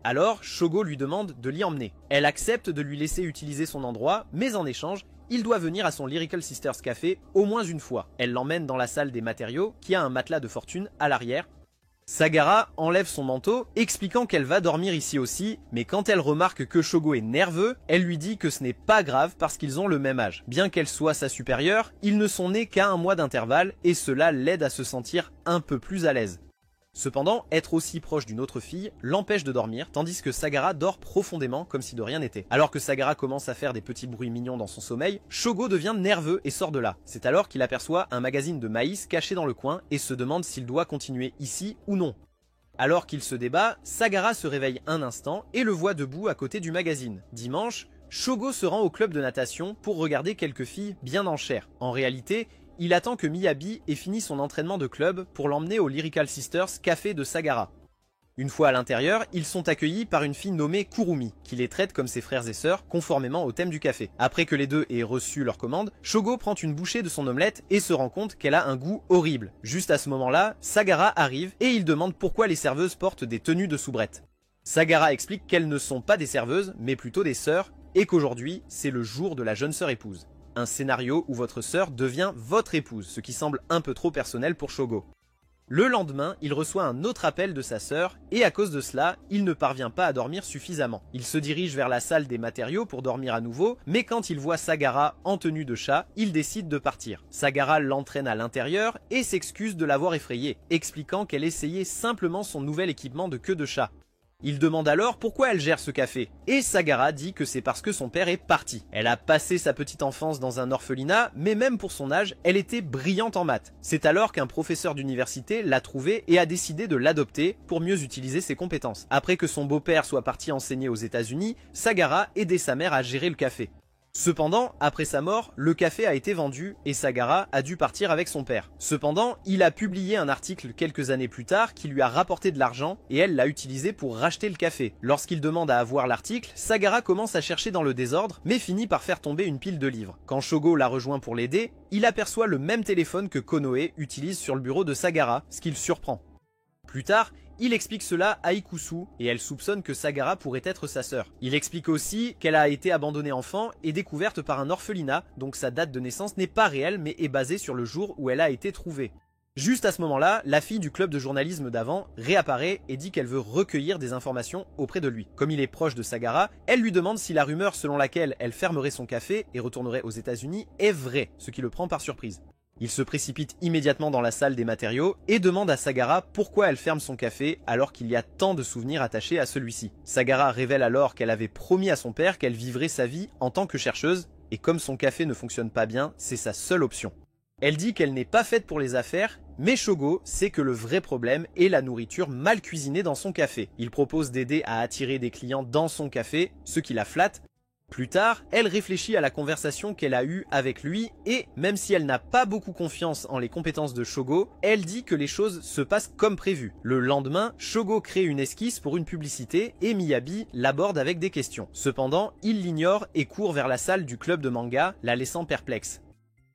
Alors, Shogo lui demande de l'y emmener. Elle accepte de lui laisser utiliser son endroit, mais en échange, il doit venir à son Lyrical Sisters Café au moins une fois. Elle l'emmène dans la salle des matériaux, qui a un matelas de fortune à l'arrière. Sagara enlève son manteau, expliquant qu'elle va dormir ici aussi, mais quand elle remarque que Shogo est nerveux, elle lui dit que ce n'est pas grave parce qu'ils ont le même âge. Bien qu'elle soit sa supérieure, ils ne sont nés qu'à un mois d'intervalle, et cela l'aide à se sentir un peu plus à l'aise. Cependant, être aussi proche d'une autre fille l'empêche de dormir, tandis que Sagara dort profondément comme si de rien n'était. Alors que Sagara commence à faire des petits bruits mignons dans son sommeil, Shogo devient nerveux et sort de là. C'est alors qu'il aperçoit un magazine de maïs caché dans le coin et se demande s'il doit continuer ici ou non. Alors qu'il se débat, Sagara se réveille un instant et le voit debout à côté du magazine. Dimanche, Shogo se rend au club de natation pour regarder quelques filles bien en chair. En réalité, il attend que Miyabi ait fini son entraînement de club pour l'emmener au Lyrical Sisters Café de Sagara. Une fois à l'intérieur, ils sont accueillis par une fille nommée Kurumi, qui les traite comme ses frères et sœurs, conformément au thème du café. Après que les deux aient reçu leur commande, Shogo prend une bouchée de son omelette et se rend compte qu'elle a un goût horrible. Juste à ce moment-là, Sagara arrive et il demande pourquoi les serveuses portent des tenues de soubrette. Sagara explique qu'elles ne sont pas des serveuses, mais plutôt des sœurs, et qu'aujourd'hui, c'est le jour de la jeune sœur épouse. Un scénario où votre sœur devient votre épouse, ce qui semble un peu trop personnel pour Shogo. Le lendemain, il reçoit un autre appel de sa sœur, et à cause de cela, il ne parvient pas à dormir suffisamment. Il se dirige vers la salle des matériaux pour dormir à nouveau, mais quand il voit Sagara en tenue de chat, il décide de partir. Sagara l'entraîne à l'intérieur et s'excuse de l'avoir effrayée, expliquant qu'elle essayait simplement son nouvel équipement de queue de chat. Il demande alors pourquoi elle gère ce café, et Sagara dit que c'est parce que son père est parti. Elle a passé sa petite enfance dans un orphelinat, mais même pour son âge, elle était brillante en maths. C'est alors qu'un professeur d'université l'a trouvée et a décidé de l'adopter pour mieux utiliser ses compétences. Après que son beau-père soit parti enseigner aux États-Unis, Sagara aidait sa mère à gérer le café. Cependant, après sa mort, le café a été vendu et Sagara a dû partir avec son père. Cependant, il a publié un article quelques années plus tard qui lui a rapporté de l'argent et elle l'a utilisé pour racheter le café. Lorsqu'il demande à avoir l'article, Sagara commence à chercher dans le désordre mais finit par faire tomber une pile de livres. Quand Shogo la rejoint pour l'aider, il aperçoit le même téléphone que Konoe utilise sur le bureau de Sagara, ce qui le surprend. Plus tard, il explique cela à Ikusu et elle soupçonne que Sagara pourrait être sa sœur. Il explique aussi qu'elle a été abandonnée enfant et découverte par un orphelinat, donc sa date de naissance n'est pas réelle mais est basée sur le jour où elle a été trouvée. Juste à ce moment-là, la fille du club de journalisme d'avant réapparaît et dit qu'elle veut recueillir des informations auprès de lui. Comme il est proche de Sagara, elle lui demande si la rumeur selon laquelle elle fermerait son café et retournerait aux États-Unis est vraie, ce qui le prend par surprise. Il se précipite immédiatement dans la salle des matériaux et demande à Sagara pourquoi elle ferme son café alors qu'il y a tant de souvenirs attachés à celui-ci. Sagara révèle alors qu'elle avait promis à son père qu'elle vivrait sa vie en tant que chercheuse et comme son café ne fonctionne pas bien, c'est sa seule option. Elle dit qu'elle n'est pas faite pour les affaires, mais Shogo sait que le vrai problème est la nourriture mal cuisinée dans son café. Il propose d'aider à attirer des clients dans son café, ce qui la flatte. Plus tard, elle réfléchit à la conversation qu'elle a eue avec lui et, même si elle n'a pas beaucoup confiance en les compétences de Shogo, elle dit que les choses se passent comme prévu. Le lendemain, Shogo crée une esquisse pour une publicité et Miyabi l'aborde avec des questions. Cependant, il l'ignore et court vers la salle du club de manga, la laissant perplexe.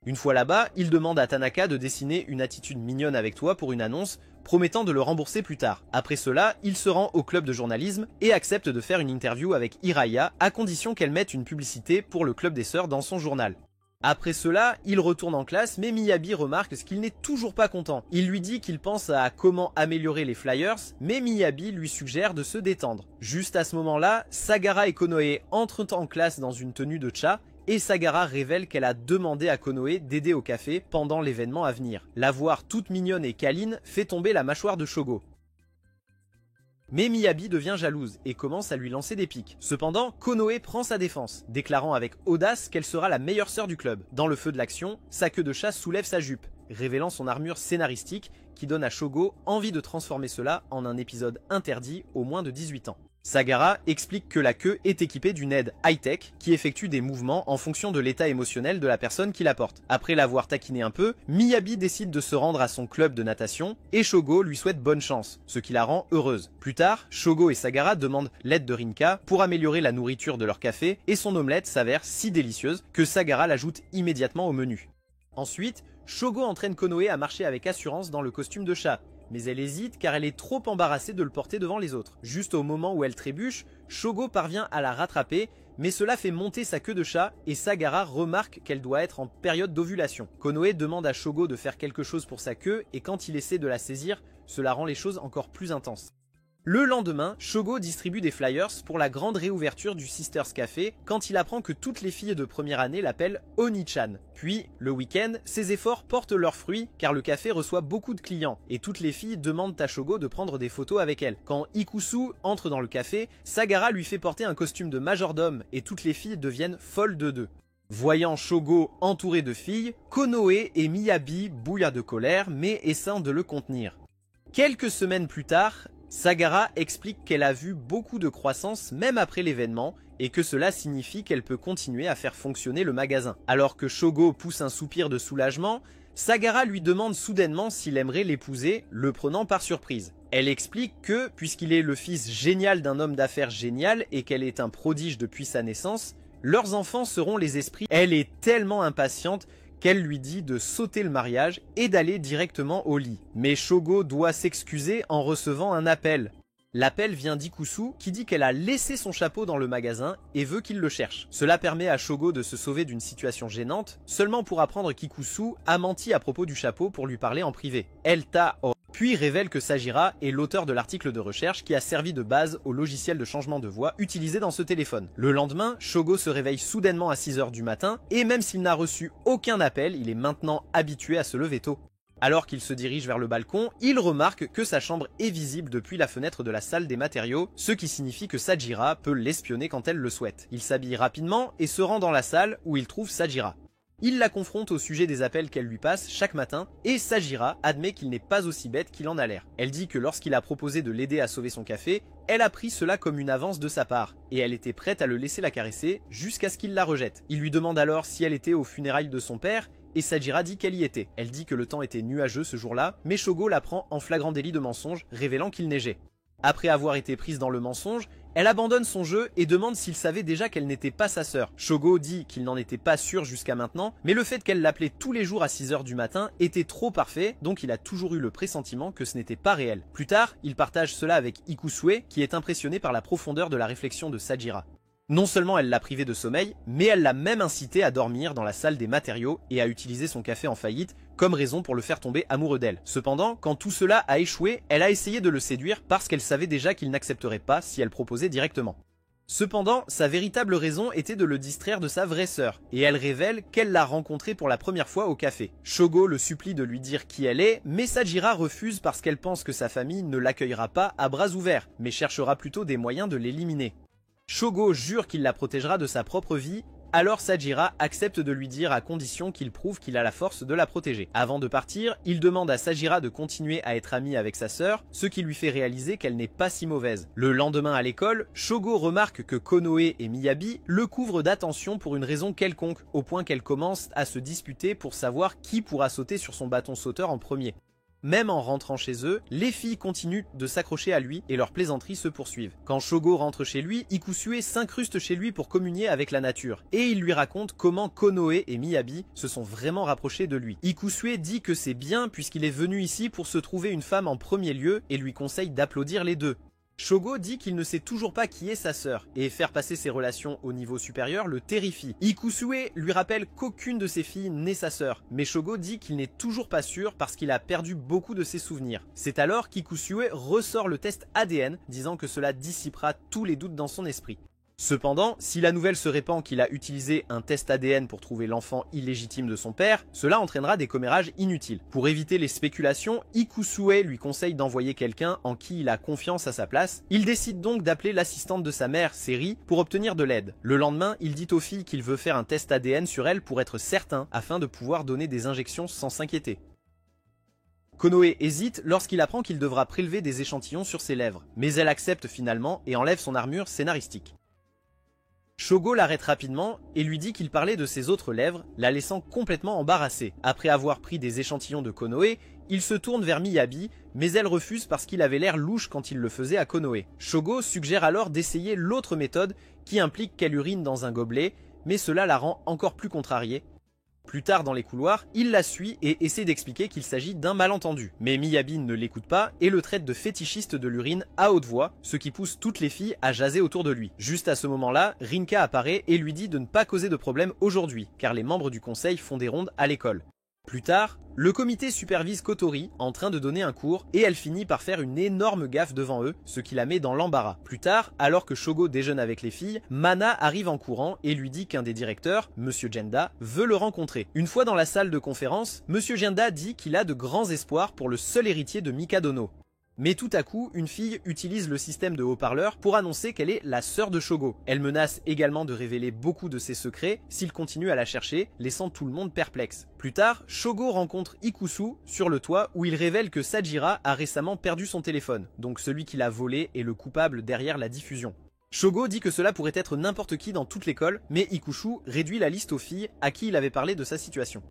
Une fois là-bas, il demande à Tanaka de dessiner une attitude mignonne avec toi pour une annonce, promettant de le rembourser plus tard. Après cela, il se rend au club de journalisme et accepte de faire une interview avec Hiraya à condition qu'elle mette une publicité pour le club des sœurs dans son journal. Après cela, il retourne en classe mais Miyabi remarque qu'il n'est toujours pas content. Il lui dit qu'il pense à comment améliorer les flyers, mais Miyabi lui suggère de se détendre. Juste à ce moment-là, Sagara et Konoe entrent en classe dans une tenue de cha, et Sagara révèle qu'elle a demandé à Konoe d'aider au café pendant l'événement à venir. La voir toute mignonne et câline fait tomber la mâchoire de Shogo. Mais Miyabi devient jalouse et commence à lui lancer des piques. Cependant, Konoe prend sa défense, déclarant avec audace qu'elle sera la meilleure sœur du club. Dans le feu de l'action, sa queue de chat soulève sa jupe, révélant son armure scénaristique qui donne à Shogo envie de transformer cela en un épisode interdit aux moins de 18 ans. Sagara explique que la queue est équipée d'une aide high-tech qui effectue des mouvements en fonction de l'état émotionnel de la personne qui la porte. Après l'avoir taquiné un peu, Miyabi décide de se rendre à son club de natation et Shogo lui souhaite bonne chance, ce qui la rend heureuse. Plus tard, Shogo et Sagara demandent l'aide de Rinka pour améliorer la nourriture de leur café et son omelette s'avère si délicieuse que Sagara l'ajoute immédiatement au menu. Ensuite, Shogo entraîne Konoe à marcher avec assurance dans le costume de chat. Mais elle hésite car elle est trop embarrassée de le porter devant les autres. Juste au moment où elle trébuche, Shogo parvient à la rattraper, mais cela fait monter sa queue de chat et Sagara remarque qu'elle doit être en période d'ovulation. Konoe demande à Shogo de faire quelque chose pour sa queue et quand il essaie de la saisir, cela rend les choses encore plus intenses. Le lendemain, Shogo distribue des flyers pour la grande réouverture du Sisters Café quand il apprend que toutes les filles de première année l'appellent Oni-chan. Puis, le week-end, ses efforts portent leurs fruits car le café reçoit beaucoup de clients et toutes les filles demandent à Shogo de prendre des photos avec elle. Quand Ikusu entre dans le café, Sagara lui fait porter un costume de majordome et toutes les filles deviennent folles de deux. Voyant Shogo entouré de filles, Konoe et Miyabi bouillent de colère mais essaient de le contenir. Quelques semaines plus tard, Sagara explique qu'elle a vu beaucoup de croissance même après l'événement et que cela signifie qu'elle peut continuer à faire fonctionner le magasin. Alors que Shogo pousse un soupir de soulagement, Sagara lui demande soudainement s'il aimerait l'épouser, le prenant par surprise. Elle explique que, puisqu'il est le fils génial d'un homme d'affaires génial et qu'elle est un prodige depuis sa naissance, leurs enfants seront les esprits. Elle est tellement impatiente qu'elle lui dit de sauter le mariage et d'aller directement au lit. Mais Shogo doit s'excuser en recevant un appel. L'appel vient d'Ikusu qui dit qu'elle a laissé son chapeau dans le magasin et veut qu'il le cherche. Cela permet à Shogo de se sauver d'une situation gênante, seulement pour apprendre qu'Ikusu a menti à propos du chapeau pour lui parler en privé. Elle puis révèle que Sajira est l'auteur de l'article de recherche qui a servi de base au logiciel de changement de voix utilisé dans ce téléphone. Le lendemain, Shogo se réveille soudainement à 6 h du matin et même s'il n'a reçu aucun appel, il est maintenant habitué à se lever tôt. Alors qu'il se dirige vers le balcon, il remarque que sa chambre est visible depuis la fenêtre de la salle des matériaux, ce qui signifie que Sajira peut l'espionner quand elle le souhaite. Il s'habille rapidement et se rend dans la salle où il trouve Sajira. Il la confronte au sujet des appels qu'elle lui passe chaque matin, et Sajira admet qu'il n'est pas aussi bête qu'il en a l'air. Elle dit que lorsqu'il a proposé de l'aider à sauver son café, elle a pris cela comme une avance de sa part, et elle était prête à le laisser la caresser jusqu'à ce qu'il la rejette. Il lui demande alors si elle était aux funérailles de son père, et Sajira dit qu'elle y était. Elle dit que le temps était nuageux ce jour-là, mais Shogo la prend en flagrant délit de mensonge, révélant qu'il neigeait. Après avoir été prise dans le mensonge, elle abandonne son jeu et demande s'il savait déjà qu'elle n'était pas sa sœur. Shogo dit qu'il n'en était pas sûr jusqu'à maintenant, mais le fait qu'elle l'appelait tous les jours à 6 h du matin était trop parfait, donc il a toujours eu le pressentiment que ce n'était pas réel. Plus tard, il partage cela avec Ikusue, qui est impressionné par la profondeur de la réflexion de Sajira. Non seulement elle l'a privé de sommeil, mais elle l'a même incité à dormir dans la salle des matériaux et à utiliser son café en faillite comme raison pour le faire tomber amoureux d'elle. Cependant, quand tout cela a échoué, elle a essayé de le séduire parce qu'elle savait déjà qu'il n'accepterait pas si elle proposait directement. Cependant, sa véritable raison était de le distraire de sa vraie sœur, et elle révèle qu'elle l'a rencontrée pour la première fois au café. Shogo le supplie de lui dire qui elle est, mais Sajira refuse parce qu'elle pense que sa famille ne l'accueillera pas à bras ouverts, mais cherchera plutôt des moyens de l'éliminer. Shogo jure qu'il la protégera de sa propre vie, alors Sajira accepte de lui dire à condition qu'il prouve qu'il a la force de la protéger. Avant de partir, il demande à Sajira de continuer à être amie avec sa sœur, ce qui lui fait réaliser qu'elle n'est pas si mauvaise. Le lendemain à l'école, Shogo remarque que Konoe et Miyabi le couvrent d'attention pour une raison quelconque, au point qu'elle commence à se disputer pour savoir qui pourra sauter sur son bâton sauteur en premier. Même en rentrant chez eux, les filles continuent de s'accrocher à lui et leurs plaisanteries se poursuivent. Quand Shogo rentre chez lui, Ikusue s'incruste chez lui pour communier avec la nature, et il lui raconte comment Konoe et Miyabi se sont vraiment rapprochés de lui. Ikusue dit que c'est bien puisqu'il est venu ici pour se trouver une femme en premier lieu et lui conseille d'applaudir les deux. Shogo dit qu'il ne sait toujours pas qui est sa sœur, et faire passer ses relations au niveau supérieur le terrifie. Ikusue lui rappelle qu'aucune de ses filles n'est sa sœur, mais Shogo dit qu'il n'est toujours pas sûr parce qu'il a perdu beaucoup de ses souvenirs. C'est alors qu'Ikusue ressort le test ADN, disant que cela dissipera tous les doutes dans son esprit. Cependant, si la nouvelle se répand qu'il a utilisé un test ADN pour trouver l'enfant illégitime de son père, cela entraînera des commérages inutiles. Pour éviter les spéculations, Ikusue lui conseille d'envoyer quelqu'un en qui il a confiance à sa place. Il décide donc d'appeler l'assistante de sa mère, Seri, pour obtenir de l'aide. Le lendemain, il dit aux filles qu'il veut faire un test ADN sur elle pour être certain, afin de pouvoir donner des injections sans s'inquiéter. Konoe hésite lorsqu'il apprend qu'il devra prélever des échantillons sur ses lèvres, mais elle accepte finalement et enlève son armure scénaristique. Shogo l'arrête rapidement et lui dit qu'il parlait de ses autres lèvres, la laissant complètement embarrassée. Après avoir pris des échantillons de Konoe, il se tourne vers Miyabi, mais elle refuse parce qu'il avait l'air louche quand il le faisait à Konoe. Shogo suggère alors d'essayer l'autre méthode qui implique qu'elle urine dans un gobelet, mais cela la rend encore plus contrariée. Plus tard dans les couloirs, il la suit et essaie d'expliquer qu'il s'agit d'un malentendu. Mais Miyabi ne l'écoute pas et le traite de fétichiste de l'urine à haute voix, ce qui pousse toutes les filles à jaser autour de lui. Juste à ce moment-là, Rinka apparaît et lui dit de ne pas causer de problème aujourd'hui, car les membres du conseil font des rondes à l'école. Plus tard, le comité supervise Kotori en train de donner un cours et elle finit par faire une énorme gaffe devant eux, ce qui la met dans l'embarras. Plus tard, alors que Shogo déjeune avec les filles, Mana arrive en courant et lui dit qu'un des directeurs, Monsieur Genda, veut le rencontrer. Une fois dans la salle de conférence, Monsieur Genda dit qu'il a de grands espoirs pour le seul héritier de Mikadono. Mais tout à coup, une fille utilise le système de haut-parleur pour annoncer qu'elle est la sœur de Shogo. Elle menace également de révéler beaucoup de ses secrets s'il continue à la chercher, laissant tout le monde perplexe. Plus tard, Shogo rencontre Ikusu sur le toit où il révèle que Sajira a récemment perdu son téléphone, donc celui qui l'a volé est le coupable derrière la diffusion. Shogo dit que cela pourrait être n'importe qui dans toute l'école, mais Ikushu réduit la liste aux filles à qui il avait parlé de sa situation.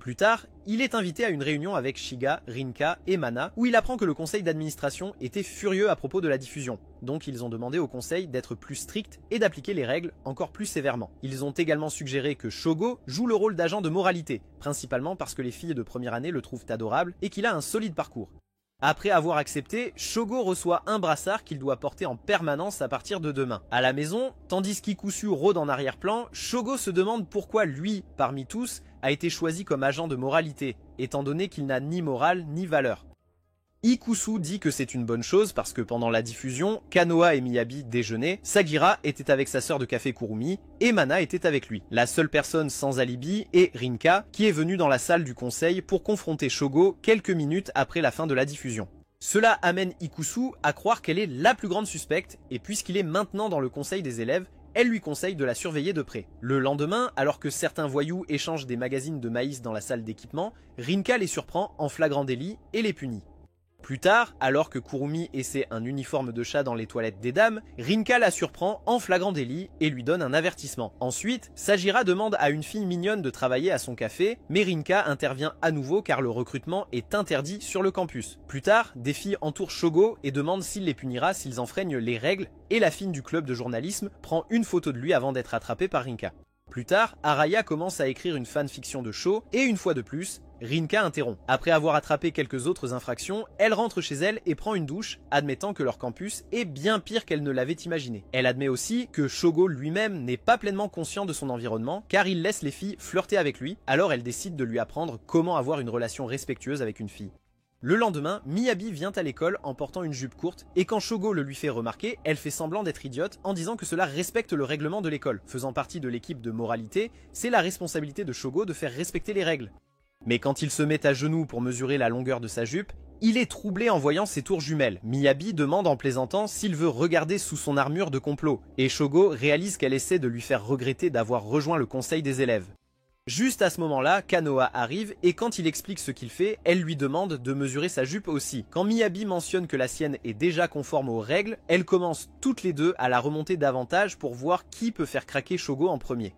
Plus tard, il est invité à une réunion avec Shiga, Rinka et Mana, où il apprend que le conseil d'administration était furieux à propos de la diffusion. Donc ils ont demandé au conseil d'être plus strict et d'appliquer les règles encore plus sévèrement. Ils ont également suggéré que Shogo joue le rôle d'agent de moralité, principalement parce que les filles de première année le trouvent adorable et qu'il a un solide parcours. Après avoir accepté, Shogo reçoit un brassard qu'il doit porter en permanence à partir de demain. À la maison, tandis qu'Ikusu rôde en arrière-plan, Shogo se demande pourquoi lui, parmi tous, a été choisi comme agent de moralité, étant donné qu'il n'a ni morale ni valeur. Ikusu dit que c'est une bonne chose parce que pendant la diffusion, Kanoa et Miyabi déjeunaient, Sagira était avec sa sœur de café Kurumi et Mana était avec lui. La seule personne sans alibi est Rinka qui est venue dans la salle du conseil pour confronter Shogo quelques minutes après la fin de la diffusion. Cela amène Ikusu à croire qu'elle est la plus grande suspecte et puisqu'il est maintenant dans le conseil des élèves, elle lui conseille de la surveiller de près. Le lendemain, alors que certains voyous échangent des magazines de maïs dans la salle d'équipement, Rinka les surprend en flagrant délit et les punit. Plus tard, alors que Kurumi essaie un uniforme de chat dans les toilettes des dames, Rinka la surprend en flagrant délit et lui donne un avertissement. Ensuite, Sagira demande à une fille mignonne de travailler à son café, mais Rinka intervient à nouveau car le recrutement est interdit sur le campus. Plus tard, des filles entourent Shogo et demandent s'il les punira s'ils enfreignent les règles, et la fille du club de journalisme prend une photo de lui avant d'être attrapée par Rinka. Plus tard, Araya commence à écrire une fanfiction de Sho, et une fois de plus, Rinka interrompt. Après avoir attrapé quelques autres infractions, elle rentre chez elle et prend une douche, admettant que leur campus est bien pire qu'elle ne l'avait imaginé. Elle admet aussi que Shogo lui-même n'est pas pleinement conscient de son environnement, car il laisse les filles flirter avec lui, alors elle décide de lui apprendre comment avoir une relation respectueuse avec une fille. Le lendemain, Miyabi vient à l'école en portant une jupe courte, et quand Shogo le lui fait remarquer, elle fait semblant d'être idiote en disant que cela respecte le règlement de l'école. Faisant partie de l'équipe de moralité, c'est la responsabilité de Shogo de faire respecter les règles. Mais quand il se met à genoux pour mesurer la longueur de sa jupe, il est troublé en voyant ses tours jumelles. Miyabi demande en plaisantant s'il veut regarder sous son armure de complot, et Shogo réalise qu'elle essaie de lui faire regretter d'avoir rejoint le conseil des élèves. Juste à ce moment-là, Kanoa arrive et quand il explique ce qu'il fait, elle lui demande de mesurer sa jupe aussi. Quand Miyabi mentionne que la sienne est déjà conforme aux règles, elles commencent toutes les deux à la remonter davantage pour voir qui peut faire craquer Shogo en premier.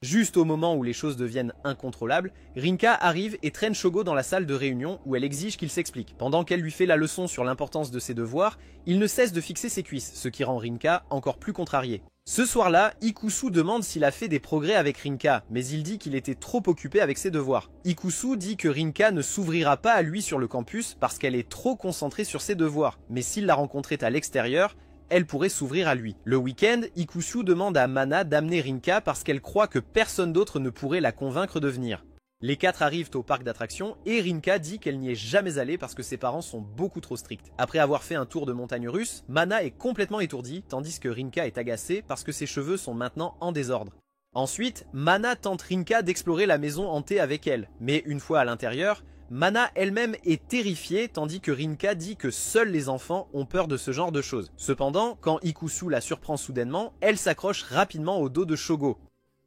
Juste au moment où les choses deviennent incontrôlables, Rinka arrive et traîne Shogo dans la salle de réunion où elle exige qu'il s'explique. Pendant qu'elle lui fait la leçon sur l'importance de ses devoirs, il ne cesse de fixer ses cuisses, ce qui rend Rinka encore plus contrariée. Ce soir-là, Ikusu demande s'il a fait des progrès avec Rinka, mais il dit qu'il était trop occupé avec ses devoirs. Ikusu dit que Rinka ne s'ouvrira pas à lui sur le campus parce qu'elle est trop concentrée sur ses devoirs, mais s'il la rencontrait à l'extérieur, elle pourrait s'ouvrir à lui. Le week-end, Ikusu demande à Mana d'amener Rinka parce qu'elle croit que personne d'autre ne pourrait la convaincre de venir. Les quatre arrivent au parc d'attractions et Rinka dit qu'elle n'y est jamais allée parce que ses parents sont beaucoup trop stricts. Après avoir fait un tour de montagne russe, Mana est complètement étourdie tandis que Rinka est agacée parce que ses cheveux sont maintenant en désordre. Ensuite, Mana tente Rinka d'explorer la maison hantée avec elle, mais une fois à l'intérieur, Mana elle-même est terrifiée tandis que Rinka dit que seuls les enfants ont peur de ce genre de choses. Cependant, quand Ikusu la surprend soudainement, elle s'accroche rapidement au dos de Shogo.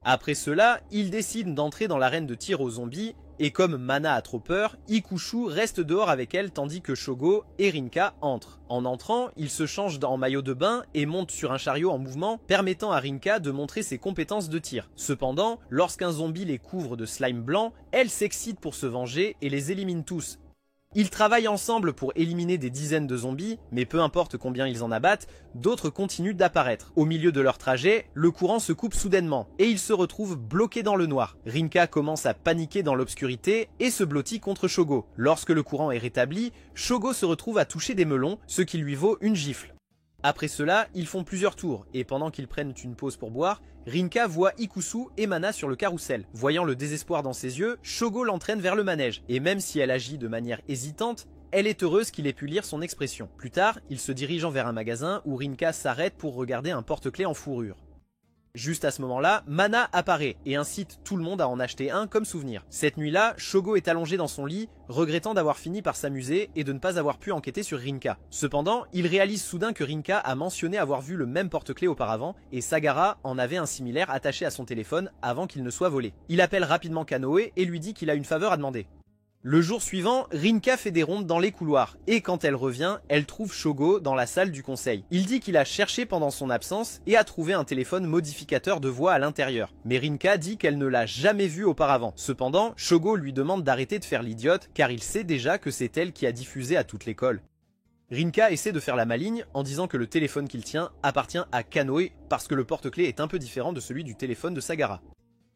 Après cela, ils décident d'entrer dans l'arène de tir aux zombies et comme Mana a trop peur, Ikusu reste dehors avec elle tandis que Shogo et Rinka entrent. En entrant, ils se changent en maillot de bain et montent sur un chariot en mouvement permettant à Rinka de montrer ses compétences de tir. Cependant, lorsqu'un zombie les couvre de slime blanc, elle s'excite pour se venger et les élimine tous. Ils travaillent ensemble pour éliminer des dizaines de zombies, mais peu importe combien ils en abattent, d'autres continuent d'apparaître. Au milieu de leur trajet, le courant se coupe soudainement, et ils se retrouvent bloqués dans le noir. Rinka commence à paniquer dans l'obscurité et se blottit contre Shogo. Lorsque le courant est rétabli, Shogo se retrouve à toucher des melons, ce qui lui vaut une gifle. Après cela, ils font plusieurs tours, et pendant qu'ils prennent une pause pour boire, Rinka voit Ikusu et Mana sur le carrousel. Voyant le désespoir dans ses yeux, Shogo l'entraîne vers le manège, et même si elle agit de manière hésitante, elle est heureuse qu'il ait pu lire son expression. Plus tard, ils se dirigent vers un magasin où Rinka s'arrête pour regarder un porte-clés en fourrure. Juste à ce moment-là, Mana apparaît et incite tout le monde à en acheter un comme souvenir. Cette nuit-là, Shogo est allongé dans son lit, regrettant d'avoir fini par s'amuser et de ne pas avoir pu enquêter sur Rinka. Cependant, il réalise soudain que Rinka a mentionné avoir vu le même porte-clés auparavant et Sagara en avait un similaire attaché à son téléphone avant qu'il ne soit volé. Il appelle rapidement Kanoe et lui dit qu'il a une faveur à demander. Le jour suivant, Rinka fait des rondes dans les couloirs, et quand elle revient, elle trouve Shogo dans la salle du conseil. Il dit qu'il a cherché pendant son absence et a trouvé un téléphone modificateur de voix à l'intérieur. Mais Rinka dit qu'elle ne l'a jamais vu auparavant. Cependant, Shogo lui demande d'arrêter de faire l'idiote, car il sait déjà que c'est elle qui a diffusé à toute l'école. Rinka essaie de faire la maligne en disant que le téléphone qu'il tient appartient à Kanoe parce que le porte-clés est un peu différent de celui du téléphone de Sagara.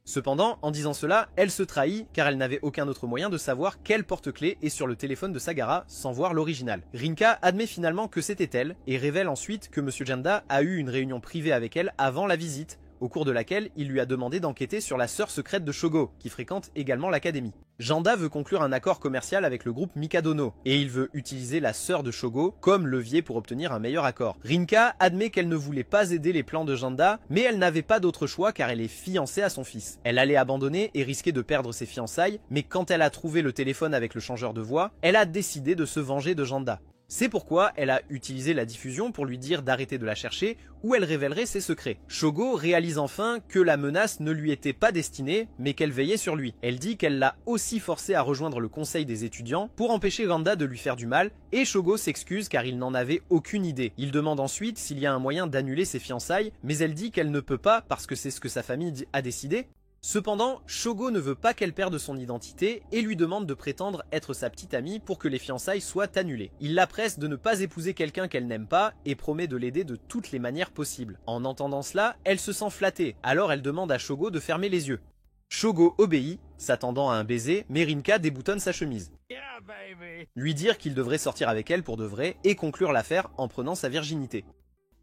Cependant, en disant cela, elle se trahit car elle n'avait aucun autre moyen de savoir quel porte-clés est sur le téléphone de Sagara sans voir l'original. Rinka admet finalement que c'était elle et révèle ensuite que Monsieur Janda a eu une réunion privée avec elle avant la visite au cours de laquelle il lui a demandé d'enquêter sur la sœur secrète de Shogo, qui fréquente également l'académie. Janda veut conclure un accord commercial avec le groupe Mikadono, et il veut utiliser la sœur de Shogo comme levier pour obtenir un meilleur accord. Rinka admet qu'elle ne voulait pas aider les plans de Janda, mais elle n'avait pas d'autre choix car elle est fiancée à son fils. Elle allait abandonner et risquer de perdre ses fiançailles, mais quand elle a trouvé le téléphone avec le changeur de voix, elle a décidé de se venger de Janda. C'est pourquoi elle a utilisé la diffusion pour lui dire d'arrêter de la chercher ou elle révélerait ses secrets. Shogo réalise enfin que la menace ne lui était pas destinée mais qu'elle veillait sur lui. Elle dit qu'elle l'a aussi forcé à rejoindre le conseil des étudiants pour empêcher Randa de lui faire du mal et Shogo s'excuse car il n'en avait aucune idée. Il demande ensuite s'il y a un moyen d'annuler ses fiançailles mais elle dit qu'elle ne peut pas parce que c'est ce que sa famille a décidé. Cependant, Shogo ne veut pas qu'elle perde son identité et lui demande de prétendre être sa petite amie pour que les fiançailles soient annulées. Il la presse de ne pas épouser quelqu'un qu'elle n'aime pas et promet de l'aider de toutes les manières possibles. En entendant cela, elle se sent flattée, alors elle demande à Shogo de fermer les yeux. Shogo obéit, s'attendant à un baiser, mais Rinka déboutonne sa chemise. Lui dire qu'il devrait sortir avec elle pour de vrai et conclure l'affaire en prenant sa virginité.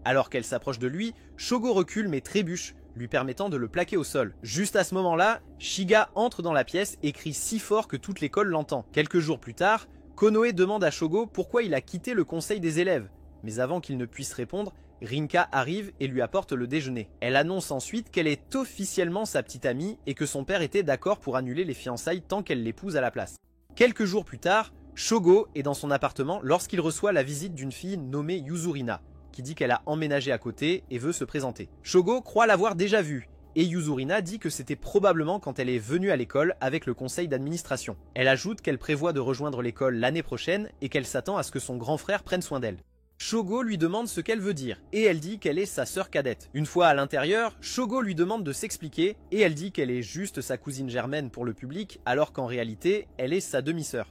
Alors qu'elle s'approche de lui, Shogo recule mais trébuche, lui permettant de le plaquer au sol. Juste à ce moment-là, Shiga entre dans la pièce et crie si fort que toute l'école l'entend. Quelques jours plus tard, Konoe demande à Shogo pourquoi il a quitté le conseil des élèves. Mais avant qu'il ne puisse répondre, Rinka arrive et lui apporte le déjeuner. Elle annonce ensuite qu'elle est officiellement sa petite amie et que son père était d'accord pour annuler les fiançailles tant qu'elle l'épouse à la place. Quelques jours plus tard, Shogo est dans son appartement lorsqu'il reçoit la visite d'une fille nommée Yuzurina, qui dit qu'elle a emménagé à côté et veut se présenter. Shogo croit l'avoir déjà vue, et Yuzurina dit que c'était probablement quand elle est venue à l'école avec le conseil d'administration. Elle ajoute qu'elle prévoit de rejoindre l'école l'année prochaine et qu'elle s'attend à ce que son grand frère prenne soin d'elle. Shogo lui demande ce qu'elle veut dire, et elle dit qu'elle est sa sœur cadette. Une fois à l'intérieur, Shogo lui demande de s'expliquer, et elle dit qu'elle est juste sa cousine germaine pour le public, alors qu'en réalité, elle est sa demi-sœur.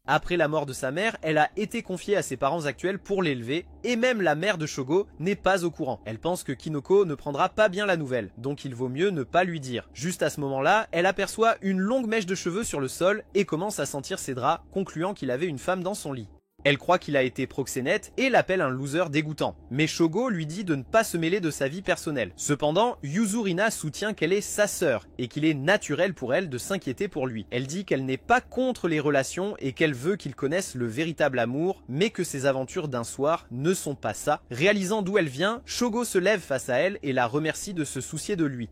Après la mort de sa mère, elle a été confiée à ses parents actuels pour l'élever, et même la mère de Shogo n'est pas au courant. Elle pense que Kinoko ne prendra pas bien la nouvelle, donc il vaut mieux ne pas lui dire. Juste à ce moment-là, elle aperçoit une longue mèche de cheveux sur le sol et commence à sentir ses draps, concluant qu'il avait une femme dans son lit. Elle croit qu'il a été proxénète et l'appelle un loser dégoûtant. Mais Shogo lui dit de ne pas se mêler de sa vie personnelle. Cependant, Yuzurina soutient qu'elle est sa sœur et qu'il est naturel pour elle de s'inquiéter pour lui. Elle dit qu'elle n'est pas contre les relations et qu'elle veut qu'il connaisse le véritable amour, mais que ses aventures d'un soir ne sont pas ça. Réalisant d'où elle vient, Shogo se lève face à elle et la remercie de se soucier de lui.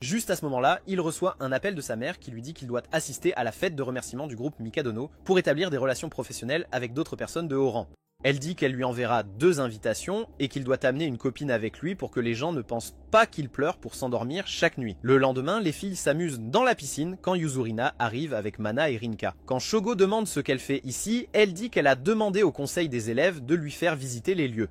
Juste à ce moment-là, il reçoit un appel de sa mère qui lui dit qu'il doit assister à la fête de remerciement du groupe Mikadono pour établir des relations professionnelles avec d'autres personnes de haut rang. Elle dit qu'elle lui enverra 2 invitations et qu'il doit amener une copine avec lui pour que les gens ne pensent pas qu'il pleure pour s'endormir chaque nuit. Le lendemain, les filles s'amusent dans la piscine quand Yuzurina arrive avec Mana et Rinka. Quand Shogo demande ce qu'elle fait ici, elle dit qu'elle a demandé au conseil des élèves de lui faire visiter les lieux.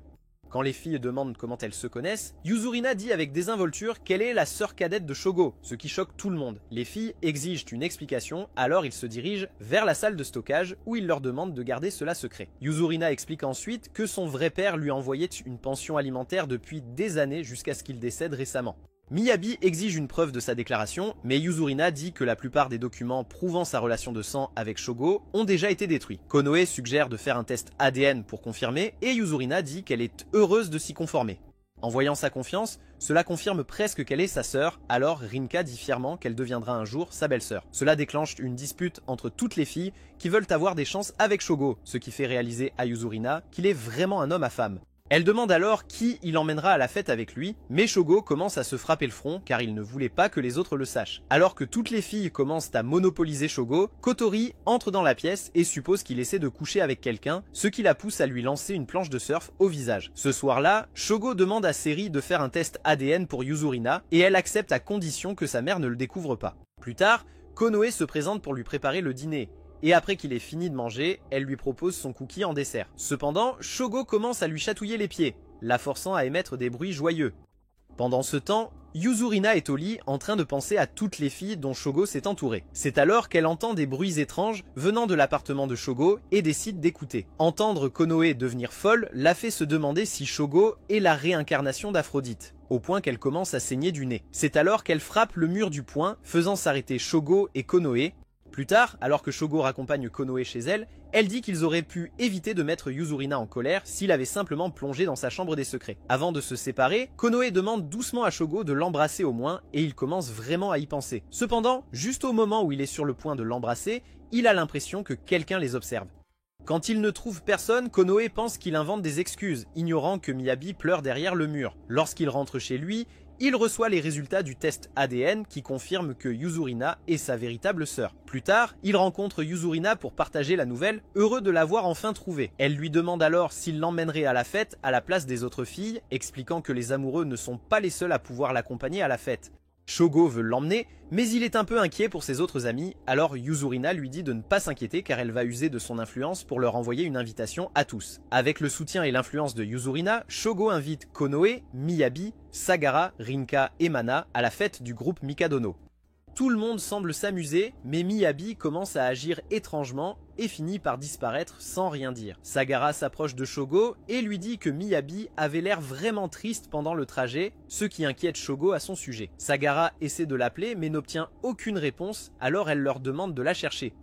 Quand les filles demandent comment elles se connaissent, Yuzurina dit avec désinvolture qu'elle est la sœur cadette de Shogo, ce qui choque tout le monde. Les filles exigent une explication, alors ils se dirigent vers la salle de stockage où il leur demande de garder cela secret. Yuzurina explique ensuite que son vrai père lui envoyait une pension alimentaire depuis des années jusqu'à ce qu'il décède récemment. Miyabi exige une preuve de sa déclaration, mais Yuzurina dit que la plupart des documents prouvant sa relation de sang avec Shogo ont déjà été détruits. Konoe suggère de faire un test ADN pour confirmer, et Yuzurina dit qu'elle est heureuse de s'y conformer. En voyant sa confiance, cela confirme presque qu'elle est sa sœur, alors Rinka dit fièrement qu'elle deviendra un jour sa belle-sœur. Cela déclenche une dispute entre toutes les filles qui veulent avoir des chances avec Shogo, ce qui fait réaliser à Yuzurina qu'il est vraiment un homme à femme. Elle demande alors qui il emmènera à la fête avec lui, mais Shogo commence à se frapper le front car il ne voulait pas que les autres le sachent. Alors que toutes les filles commencent à monopoliser Shogo, Kotori entre dans la pièce et suppose qu'il essaie de coucher avec quelqu'un, ce qui la pousse à lui lancer une planche de surf au visage. Ce soir-là, Shogo demande à Seri de faire un test ADN pour Yuzurina et elle accepte à condition que sa mère ne le découvre pas. Plus tard, Konoe se présente pour lui préparer le dîner. Et après qu'il ait fini de manger, elle lui propose son cookie en dessert. Cependant, Shogo commence à lui chatouiller les pieds, la forçant à émettre des bruits joyeux. Pendant ce temps, Yuzurina est au lit en train de penser à toutes les filles dont Shogo s'est entouré. C'est alors qu'elle entend des bruits étranges venant de l'appartement de Shogo et décide d'écouter. Entendre Konoe devenir folle la fait se demander si Shogo est la réincarnation d'Aphrodite, au point qu'elle commence à saigner du nez. C'est alors qu'elle frappe le mur du poing, faisant s'arrêter Shogo et Konoe. Plus tard, alors que Shogo raccompagne Konoe chez elle, elle dit qu'ils auraient pu éviter de mettre Yuzurina en colère s'il avait simplement plongé dans sa chambre des secrets. Avant de se séparer, Konoe demande doucement à Shogo de l'embrasser au moins et il commence vraiment à y penser. Cependant, juste au moment où il est sur le point de l'embrasser, il a l'impression que quelqu'un les observe. Quand il ne trouve personne, Konoe pense qu'il invente des excuses, ignorant que Miyabi pleure derrière le mur. Lorsqu'il rentre chez lui, il reçoit les résultats du test ADN qui confirment que Yuzurina est sa véritable sœur. Plus tard, il rencontre Yuzurina pour partager la nouvelle, heureux de l'avoir enfin trouvée. Elle lui demande alors s'il l'emmènerait à la fête à la place des autres filles, expliquant que les amoureux ne sont pas les seuls à pouvoir l'accompagner à la fête. Shogo veut l'emmener, mais il est un peu inquiet pour ses autres amis, alors Yuzurina lui dit de ne pas s'inquiéter car elle va user de son influence pour leur envoyer une invitation à tous. Avec le soutien et l'influence de Yuzurina, Shogo invite Konoe, Miyabi, Sagara, Rinka et Mana à la fête du groupe Mikadono. Tout le monde semble s'amuser, mais Miyabi commence à agir étrangement et finit par disparaître sans rien dire. Sagara s'approche de Shogo et lui dit que Miyabi avait l'air vraiment triste pendant le trajet, ce qui inquiète Shogo à son sujet. Sagara essaie de l'appeler mais n'obtient aucune réponse, alors elle leur demande de la chercher.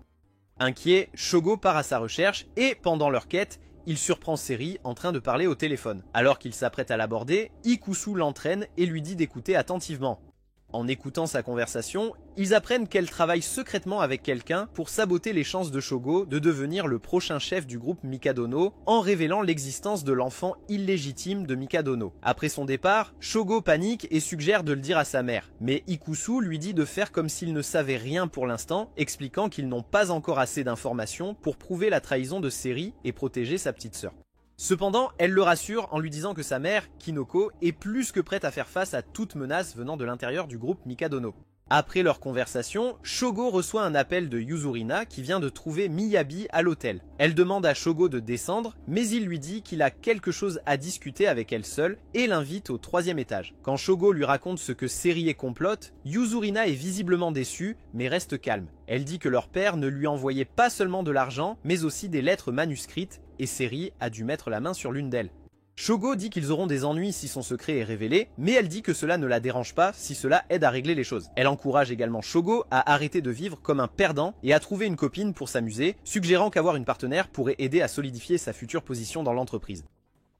Inquiet, Shogo part à sa recherche et, pendant leur quête, il surprend Seri en train de parler au téléphone. Alors qu'il s'apprête à l'aborder, Ikusu l'entraîne et lui dit d'écouter attentivement. En écoutant sa conversation, ils apprennent qu'elle travaille secrètement avec quelqu'un pour saboter les chances de Shogo de devenir le prochain chef du groupe Mikadono en révélant l'existence de l'enfant illégitime de Mikadono. Après son départ, Shogo panique et suggère de le dire à sa mère, mais Ikusu lui dit de faire comme s'il ne savait rien pour l'instant, expliquant qu'ils n'ont pas encore assez d'informations pour prouver la trahison de Seri et protéger sa petite sœur. Cependant, elle le rassure en lui disant que sa mère, Kinoko, est plus que prête à faire face à toute menace venant de l'intérieur du groupe Mikadono. Après leur conversation, Shogo reçoit un appel de Yuzurina qui vient de trouver Miyabi à l'hôtel. Elle demande à Shogo de descendre, mais il lui dit qu'il a quelque chose à discuter avec elle seule et l'invite au 3e étage. Quand Shogo lui raconte ce que Serie complote, Yuzurina est visiblement déçue, mais reste calme. Elle dit que leur père ne lui envoyait pas seulement de l'argent, mais aussi des lettres manuscrites, et Seri a dû mettre la main sur l'une d'elles. Shogo dit qu'ils auront des ennuis si son secret est révélé, mais elle dit que cela ne la dérange pas si cela aide à régler les choses. Elle encourage également Shogo à arrêter de vivre comme un perdant et à trouver une copine pour s'amuser, suggérant qu'avoir une partenaire pourrait aider à solidifier sa future position dans l'entreprise.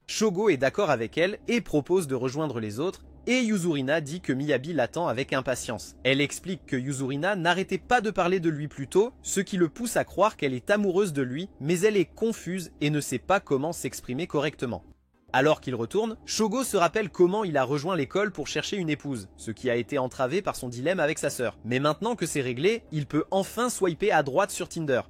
Shogo est d'accord avec elle et propose de rejoindre les autres, et Yuzurina dit que Miyabi l'attend avec impatience. Elle explique que Yuzurina n'arrêtait pas de parler de lui plus tôt, ce qui le pousse à croire qu'elle est amoureuse de lui, mais elle est confuse et ne sait pas comment s'exprimer correctement. Alors qu'il retourne, Shogo se rappelle comment il a rejoint l'école pour chercher une épouse, ce qui a été entravé par son dilemme avec sa sœur. Mais maintenant que c'est réglé, il peut enfin swiper à droite sur Tinder.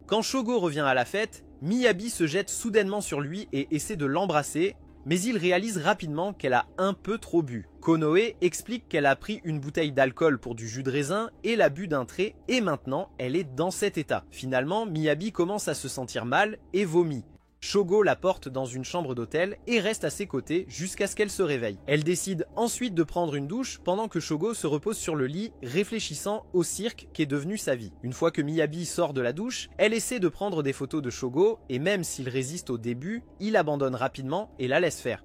Quand Shogo revient à la fête, Miyabi se jette soudainement sur lui et essaie de l'embrasser, mais il réalise rapidement qu'elle a un peu trop bu. Konoe explique qu'elle a pris une bouteille d'alcool pour du jus de raisin et l'a bu d'un trait, et maintenant elle est dans cet état. Finalement, Miyabi commence à se sentir mal et vomit. Shogo la porte dans une chambre d'hôtel et reste à ses côtés jusqu'à ce qu'elle se réveille. Elle décide ensuite de prendre une douche pendant que Shogo se repose sur le lit, réfléchissant au cirque qu'est devenu sa vie. Une fois que Miyabi sort de la douche, elle essaie de prendre des photos de Shogo et même s'il résiste au début, il abandonne rapidement et la laisse faire.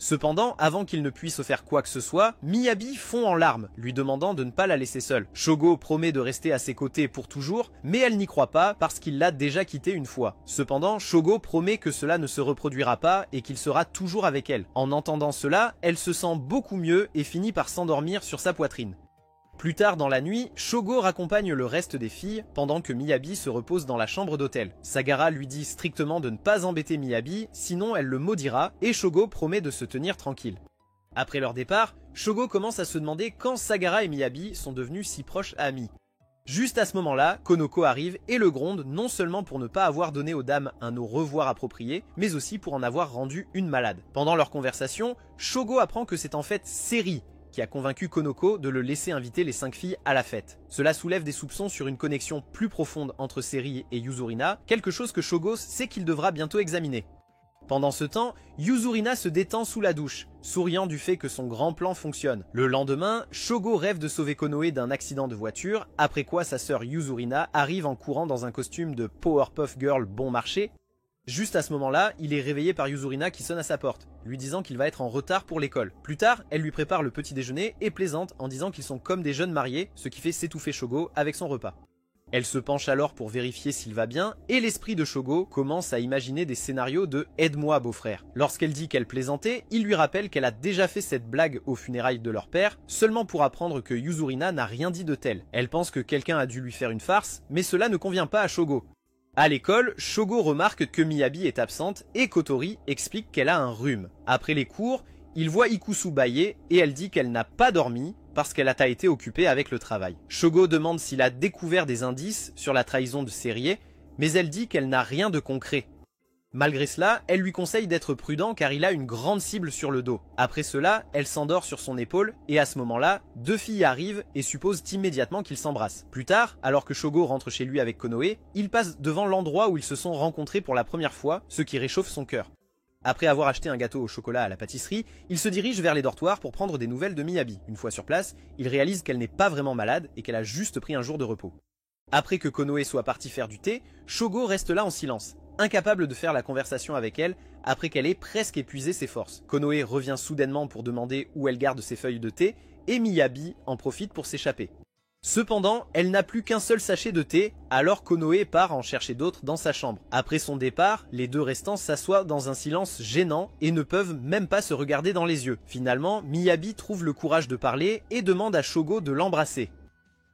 Cependant, avant qu'il ne puisse faire quoi que ce soit, Miyabi fond en larmes, lui demandant de ne pas la laisser seule. Shogo promet de rester à ses côtés pour toujours, mais elle n'y croit pas parce qu'il l'a déjà quittée une fois. Cependant, Shogo promet que cela ne se reproduira pas et qu'il sera toujours avec elle. En entendant cela, elle se sent beaucoup mieux et finit par s'endormir sur sa poitrine. Plus tard dans la nuit, Shogo raccompagne le reste des filles pendant que Miyabi se repose dans la chambre d'hôtel. Sagara lui dit strictement de ne pas embêter Miyabi, sinon elle le maudira, et Shogo promet de se tenir tranquille. Après leur départ, Shogo commence à se demander quand Sagara et Miyabi sont devenus si proches amis. Juste à ce moment-là, Konoko arrive et le gronde non seulement pour ne pas avoir donné aux dames un au revoir approprié, mais aussi pour en avoir rendu une malade. Pendant leur conversation, Shogo apprend que c'est en fait Seri qui a convaincu Konoko de le laisser inviter les 5 filles à la fête. Cela soulève des soupçons sur une connexion plus profonde entre Seri et Yuzurina, quelque chose que Shogo sait qu'il devra bientôt examiner. Pendant ce temps, Yuzurina se détend sous la douche, souriant du fait que son grand plan fonctionne. Le lendemain, Shogo rêve de sauver Konoe d'un accident de voiture, après quoi sa sœur Yuzurina arrive en courant dans un costume de Powerpuff Girl bon marché, Juste à ce moment-là, il est réveillé par Yuzurina qui sonne à sa porte, lui disant qu'il va être en retard pour l'école. Plus tard, elle lui prépare le petit déjeuner et plaisante en disant qu'ils sont comme des jeunes mariés, ce qui fait s'étouffer Shogo avec son repas. Elle se penche alors pour vérifier s'il va bien, et l'esprit de Shogo commence à imaginer des scénarios de « aide-moi beau-frère ». Lorsqu'elle dit qu'elle plaisantait, il lui rappelle qu'elle a déjà fait cette blague aux funérailles de leur père, seulement pour apprendre que Yuzurina n'a rien dit de tel. Elle pense que quelqu'un a dû lui faire une farce, mais cela ne convient pas à Shogo. À l'école, Shogo remarque que Miyabi est absente et Kotori explique qu'elle a un rhume. Après les cours, il voit Ikusu bâiller et elle dit qu'elle n'a pas dormi parce qu'elle a été occupée avec le travail. Shogo demande s'il a découvert des indices sur la trahison de Serie, mais elle dit qu'elle n'a rien de concret. Malgré cela, elle lui conseille d'être prudent car il a une grande cible sur le dos. Après cela, elle s'endort sur son épaule et à ce moment-là, deux filles arrivent et supposent immédiatement qu'ils s'embrassent. Plus tard, alors que Shogo rentre chez lui avec Konoe, il passe devant l'endroit où ils se sont rencontrés pour la première fois, ce qui réchauffe son cœur. Après avoir acheté un gâteau au chocolat à la pâtisserie, il se dirige vers les dortoirs pour prendre des nouvelles de Miyabi. Une fois sur place, il réalise qu'elle n'est pas vraiment malade et qu'elle a juste pris un jour de repos. Après que Konoe soit parti faire du thé, Shogo reste là en silence, incapable de faire la conversation avec elle après qu'elle ait presque épuisé ses forces. Konoe revient soudainement pour demander où elle garde ses feuilles de thé et Miyabi en profite pour s'échapper. Cependant, elle n'a plus qu'un seul sachet de thé, alors Konoe part en chercher d'autres dans sa chambre. Après son départ, les deux restants s'assoient dans un silence gênant et ne peuvent même pas se regarder dans les yeux. Finalement, Miyabi trouve le courage de parler et demande à Shogo de l'embrasser.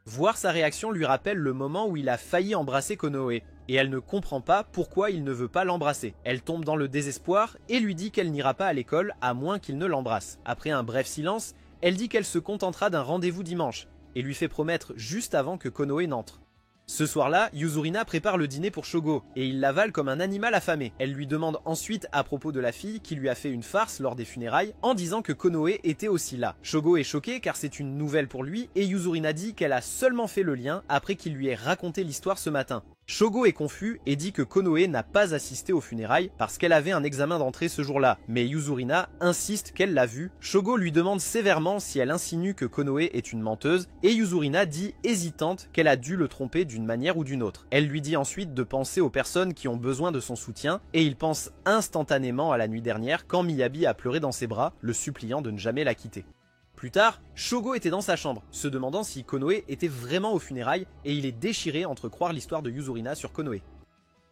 Voir sa réaction lui rappelle le moment où il a failli embrasser Konoe, et elle ne comprend pas pourquoi il ne veut pas l'embrasser. Elle tombe dans le désespoir et lui dit qu'elle n'ira pas à l'école à moins qu'il ne l'embrasse. Après un bref silence, elle dit qu'elle se contentera d'un rendez-vous dimanche, et lui fait promettre juste avant que Konoe n'entre. Ce soir-là, Yuzurina prépare le dîner pour Shogo, et il l'avale comme un animal affamé. Elle lui demande ensuite à propos de la fille qui lui a fait une farce lors des funérailles, en disant que Konoe était aussi là. Shogo est choqué car c'est une nouvelle pour lui, et Yuzurina dit qu'elle a seulement fait le lien après qu'il lui ait raconté l'histoire ce matin. Shogo est confus et dit que Konoe n'a pas assisté aux funérailles parce qu'elle avait un examen d'entrée ce jour-là, mais Yuzurina insiste qu'elle l'a vu. Shogo lui demande sévèrement si elle insinue que Konoe est une menteuse, et Yuzurina dit hésitante qu'elle a dû le tromper d'une manière ou d'une autre. Elle lui dit ensuite de penser aux personnes qui ont besoin de son soutien, et il pense instantanément à la nuit dernière quand Miyabi a pleuré dans ses bras, le suppliant de ne jamais la quitter. Plus tard, Shogo était dans sa chambre, se demandant si Konoe était vraiment aux funérailles, et il est déchiré entre croire l'histoire de Yuzurina sur Konoe.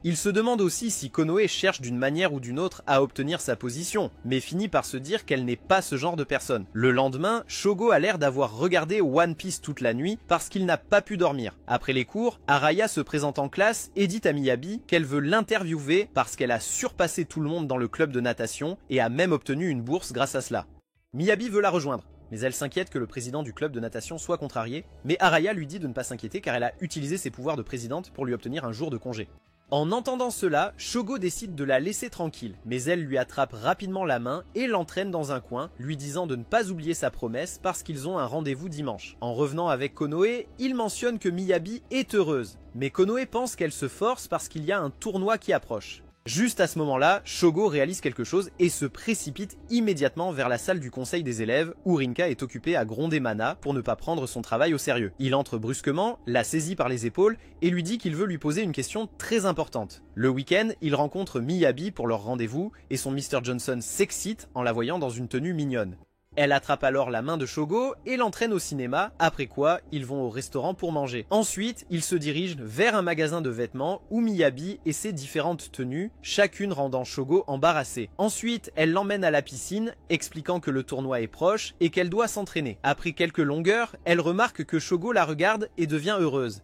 Il se demande aussi si Konoe cherche d'une manière ou d'une autre à obtenir sa position, mais finit par se dire qu'elle n'est pas ce genre de personne. Le lendemain, Shogo a l'air d'avoir regardé One Piece toute la nuit parce qu'il n'a pas pu dormir. Après les cours, Araya se présente en classe et dit à Miyabi qu'elle veut l'interviewer parce qu'elle a surpassé tout le monde dans le club de natation et a même obtenu une bourse grâce à cela. Miyabi veut la rejoindre, mais elle s'inquiète que le président du club de natation soit contrarié, mais Araya lui dit de ne pas s'inquiéter car elle a utilisé ses pouvoirs de présidente pour lui obtenir un jour de congé. En entendant cela, Shogo décide de la laisser tranquille, mais elle lui attrape rapidement la main et l'entraîne dans un coin, lui disant de ne pas oublier sa promesse parce qu'ils ont un rendez-vous dimanche. En revenant avec Konoe, il mentionne que Miyabi est heureuse, mais Konoe pense qu'elle se force parce qu'il y a un tournoi qui approche. Juste à ce moment-là, Shogo réalise quelque chose et se précipite immédiatement vers la salle du conseil des élèves où Rinka est occupée à gronder Mana pour ne pas prendre son travail au sérieux. Il entre brusquement, la saisit par les épaules et lui dit qu'il veut lui poser une question très importante. Le week-end, il rencontre Miyabi pour leur rendez-vous et son Mr. Johnson s'excite en la voyant dans une tenue mignonne. Elle attrape alors la main de Shogo et l'entraîne au cinéma, après quoi ils vont au restaurant pour manger. Ensuite, ils se dirigent vers un magasin de vêtements où Miyabi et ses différentes tenues, chacune rendant Shogo embarrassée. Ensuite, elle l'emmène à la piscine, expliquant que le tournoi est proche et qu'elle doit s'entraîner. Après quelques longueurs, elle remarque que Shogo la regarde et devient heureuse.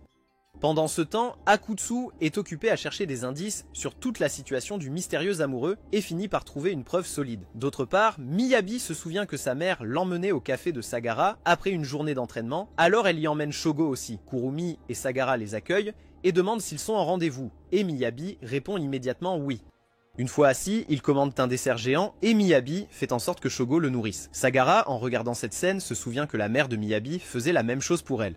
Pendant ce temps, Akutsu est occupé à chercher des indices sur toute la situation du mystérieux amoureux et finit par trouver une preuve solide. D'autre part, Miyabi se souvient que sa mère l'emmenait au café de Sagara après une journée d'entraînement, alors elle y emmène Shogo aussi. Kurumi et Sagara les accueillent et demandent s'ils sont en rendez-vous, et Miyabi répond immédiatement oui. Une fois assis, ils commandent un dessert géant et Miyabi fait en sorte que Shogo le nourrisse. Sagara, en regardant cette scène, se souvient que la mère de Miyabi faisait la même chose pour elle.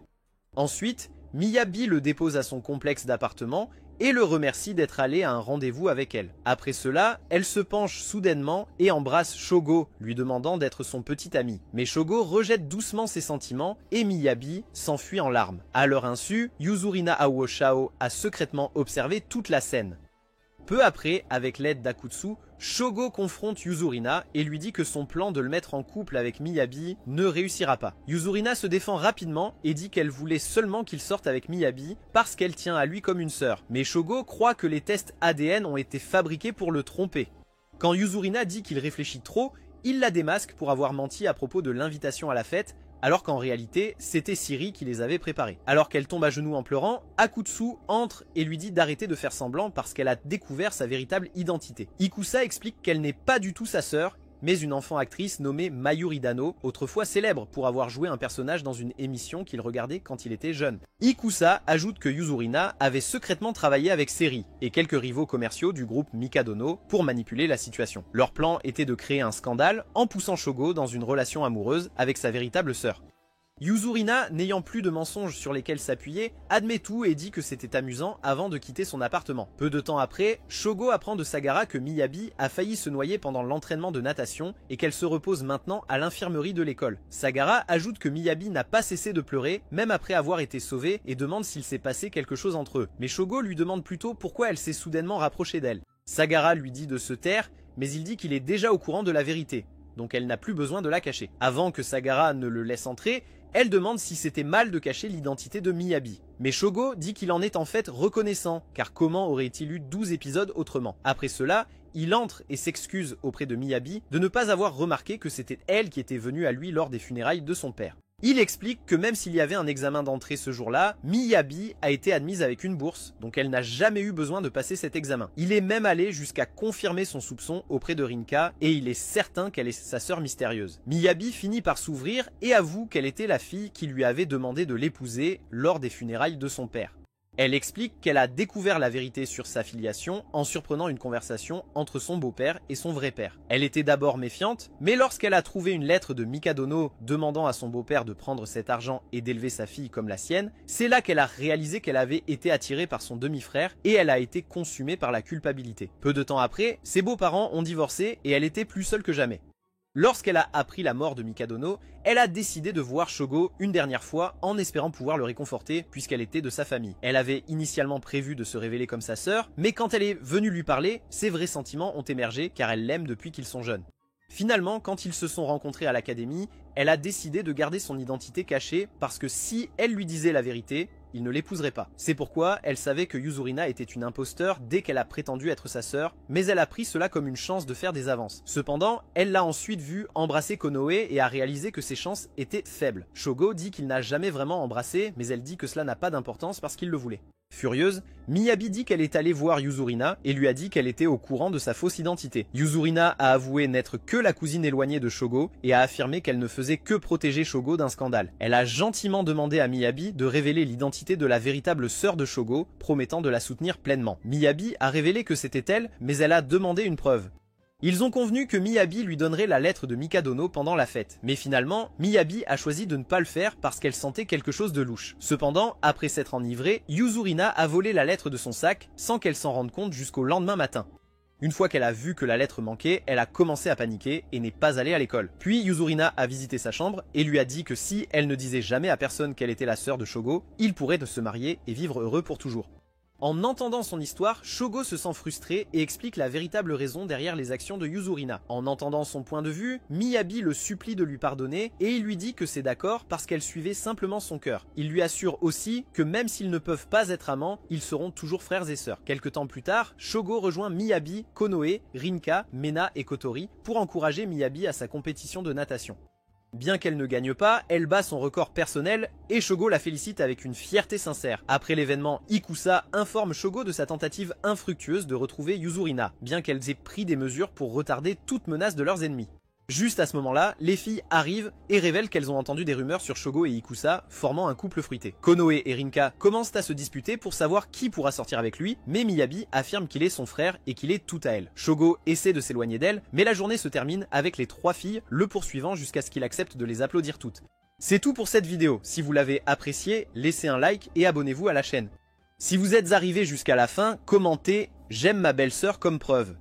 Ensuite, Miyabi le dépose à son complexe d'appartement et le remercie d'être allé à un rendez-vous avec elle. Après cela, elle se penche soudainement et embrasse Shogo, lui demandant d'être son petit ami. Mais Shogo rejette doucement ses sentiments et Miyabi s'enfuit en larmes. À leur insu, Yuzurina Aoshao a secrètement observé toute la scène. Peu après, avec l'aide d'Akutsu, Shogo confronte Yuzurina et lui dit que son plan de le mettre en couple avec Miyabi ne réussira pas. Yuzurina se défend rapidement et dit qu'elle voulait seulement qu'il sorte avec Miyabi parce qu'elle tient à lui comme une sœur. Mais Shogo croit que les tests ADN ont été fabriqués pour le tromper. Quand Yuzurina dit qu'il réfléchit trop, il la démasque pour avoir menti à propos de l'invitation à la fête, alors qu'en réalité, c'était Siri qui les avait préparés. Alors qu'elle tombe à genoux en pleurant, Akutsu entre et lui dit d'arrêter de faire semblant parce qu'elle a découvert sa véritable identité. Ikusa explique qu'elle n'est pas du tout sa sœur, mais une enfant actrice nommée Mayuri Dano, autrefois célèbre pour avoir joué un personnage dans une émission qu'il regardait quand il était jeune. Ikusa ajoute que Yuzurina avait secrètement travaillé avec Seri et quelques rivaux commerciaux du groupe Mikadono pour manipuler la situation. Leur plan était de créer un scandale en poussant Shogo dans une relation amoureuse avec sa véritable sœur. Yuzurina, n'ayant plus de mensonges sur lesquels s'appuyer, admet tout et dit que c'était amusant avant de quitter son appartement. Peu de temps après, Shogo apprend de Sagara que Miyabi a failli se noyer pendant l'entraînement de natation et qu'elle se repose maintenant à l'infirmerie de l'école. Sagara ajoute que Miyabi n'a pas cessé de pleurer, même après avoir été sauvée, et demande s'il s'est passé quelque chose entre eux. Mais Shogo lui demande plutôt pourquoi elle s'est soudainement rapprochée d'elle. Sagara lui dit de se taire, mais il dit qu'il est déjà au courant de la vérité, donc elle n'a plus besoin de la cacher. Avant que Sagara ne le laisse entrer, elle demande si c'était mal de cacher l'identité de Miyabi. Mais Shogo dit qu'il en est en fait reconnaissant, car comment aurait-il eu 12 épisodes autrement? Après cela, il entre et s'excuse auprès de Miyabi de ne pas avoir remarqué que c'était elle qui était venue à lui lors des funérailles de son père. Il explique que même s'il y avait un examen d'entrée ce jour-là, Miyabi a été admise avec une bourse, donc elle n'a jamais eu besoin de passer cet examen. Il est même allé jusqu'à confirmer son soupçon auprès de Rinka et il est certain qu'elle est sa sœur mystérieuse. Miyabi finit par s'ouvrir et avoue qu'elle était la fille qui lui avait demandé de l'épouser lors des funérailles de son père. Elle explique qu'elle a découvert la vérité sur sa filiation en surprenant une conversation entre son beau-père et son vrai père. Elle était d'abord méfiante, mais lorsqu'elle a trouvé une lettre de Mikadono demandant à son beau-père de prendre cet argent et d'élever sa fille comme la sienne, c'est là qu'elle a réalisé qu'elle avait été attirée par son demi-frère et elle a été consumée par la culpabilité. Peu de temps après, ses beaux-parents ont divorcé et elle était plus seule que jamais. Lorsqu'elle a appris la mort de Mikadono, elle a décidé de voir Shogo une dernière fois en espérant pouvoir le réconforter puisqu'elle était de sa famille. Elle avait initialement prévu de se révéler comme sa sœur, mais quand elle est venue lui parler, ses vrais sentiments ont émergé car elle l'aime depuis qu'ils sont jeunes. Finalement, quand ils se sont rencontrés à l'académie, elle a décidé de garder son identité cachée parce que si elle lui disait la vérité, il ne l'épouserait pas. C'est pourquoi elle savait que Yuzurina était une imposteur dès qu'elle a prétendu être sa sœur, mais elle a pris cela comme une chance de faire des avances. Cependant, elle l'a ensuite vu embrasser Konoe et a réalisé que ses chances étaient faibles. Shogo dit qu'il n'a jamais vraiment embrassé, mais elle dit que cela n'a pas d'importance parce qu'il le voulait. Furieuse, Miyabi dit qu'elle est allée voir Yuzurina et lui a dit qu'elle était au courant de sa fausse identité. Yuzurina a avoué n'être que la cousine éloignée de Shogo et a affirmé qu'elle ne faisait que protéger Shogo d'un scandale. Elle a gentiment demandé à Miyabi de révéler l'identité de la véritable sœur de Shogo, promettant de la soutenir pleinement. Miyabi a révélé que c'était elle, mais elle a demandé une preuve. Ils ont convenu que Miyabi lui donnerait la lettre de Mikadono pendant la fête. Mais finalement, Miyabi a choisi de ne pas le faire parce qu'elle sentait quelque chose de louche. Cependant, après s'être enivrée, Yuzurina a volé la lettre de son sac sans qu'elle s'en rende compte jusqu'au lendemain matin. Une fois qu'elle a vu que la lettre manquait, elle a commencé à paniquer et n'est pas allée à l'école. Puis Yuzurina a visité sa chambre et lui a dit que si elle ne disait jamais à personne qu'elle était la sœur de Shogo, ils pourraient se marier et vivre heureux pour toujours. En entendant son histoire, Shogo se sent frustré et explique la véritable raison derrière les actions de Yuzurina. En entendant son point de vue, Miyabi le supplie de lui pardonner et il lui dit que c'est d'accord parce qu'elle suivait simplement son cœur. Il lui assure aussi que même s'ils ne peuvent pas être amants, ils seront toujours frères et sœurs. Quelque temps plus tard, Shogo rejoint Miyabi, Konoe, Rinka, Mena et Kotori pour encourager Miyabi à sa compétition de natation. Bien qu'elle ne gagne pas, elle bat son record personnel et Shogo la félicite avec une fierté sincère. Après l'événement, Ikusa informe Shogo de sa tentative infructueuse de retrouver Yuzurina, bien qu'elles aient pris des mesures pour retarder toute menace de leurs ennemis. Juste à ce moment-là, les filles arrivent et révèlent qu'elles ont entendu des rumeurs sur Shogo et Ikusa, formant un couple fruité. Konoe et Rinka commencent à se disputer pour savoir qui pourra sortir avec lui, mais Miyabi affirme qu'il est son frère et qu'il est tout à elle. Shogo essaie de s'éloigner d'elle, mais la journée se termine avec les trois filles le poursuivant jusqu'à ce qu'il accepte de les applaudir toutes. C'est tout pour cette vidéo. Si vous l'avez appréciée, laissez un like et abonnez-vous à la chaîne. Si vous êtes arrivé jusqu'à la fin, commentez « J'aime ma belle-sœur » comme preuve.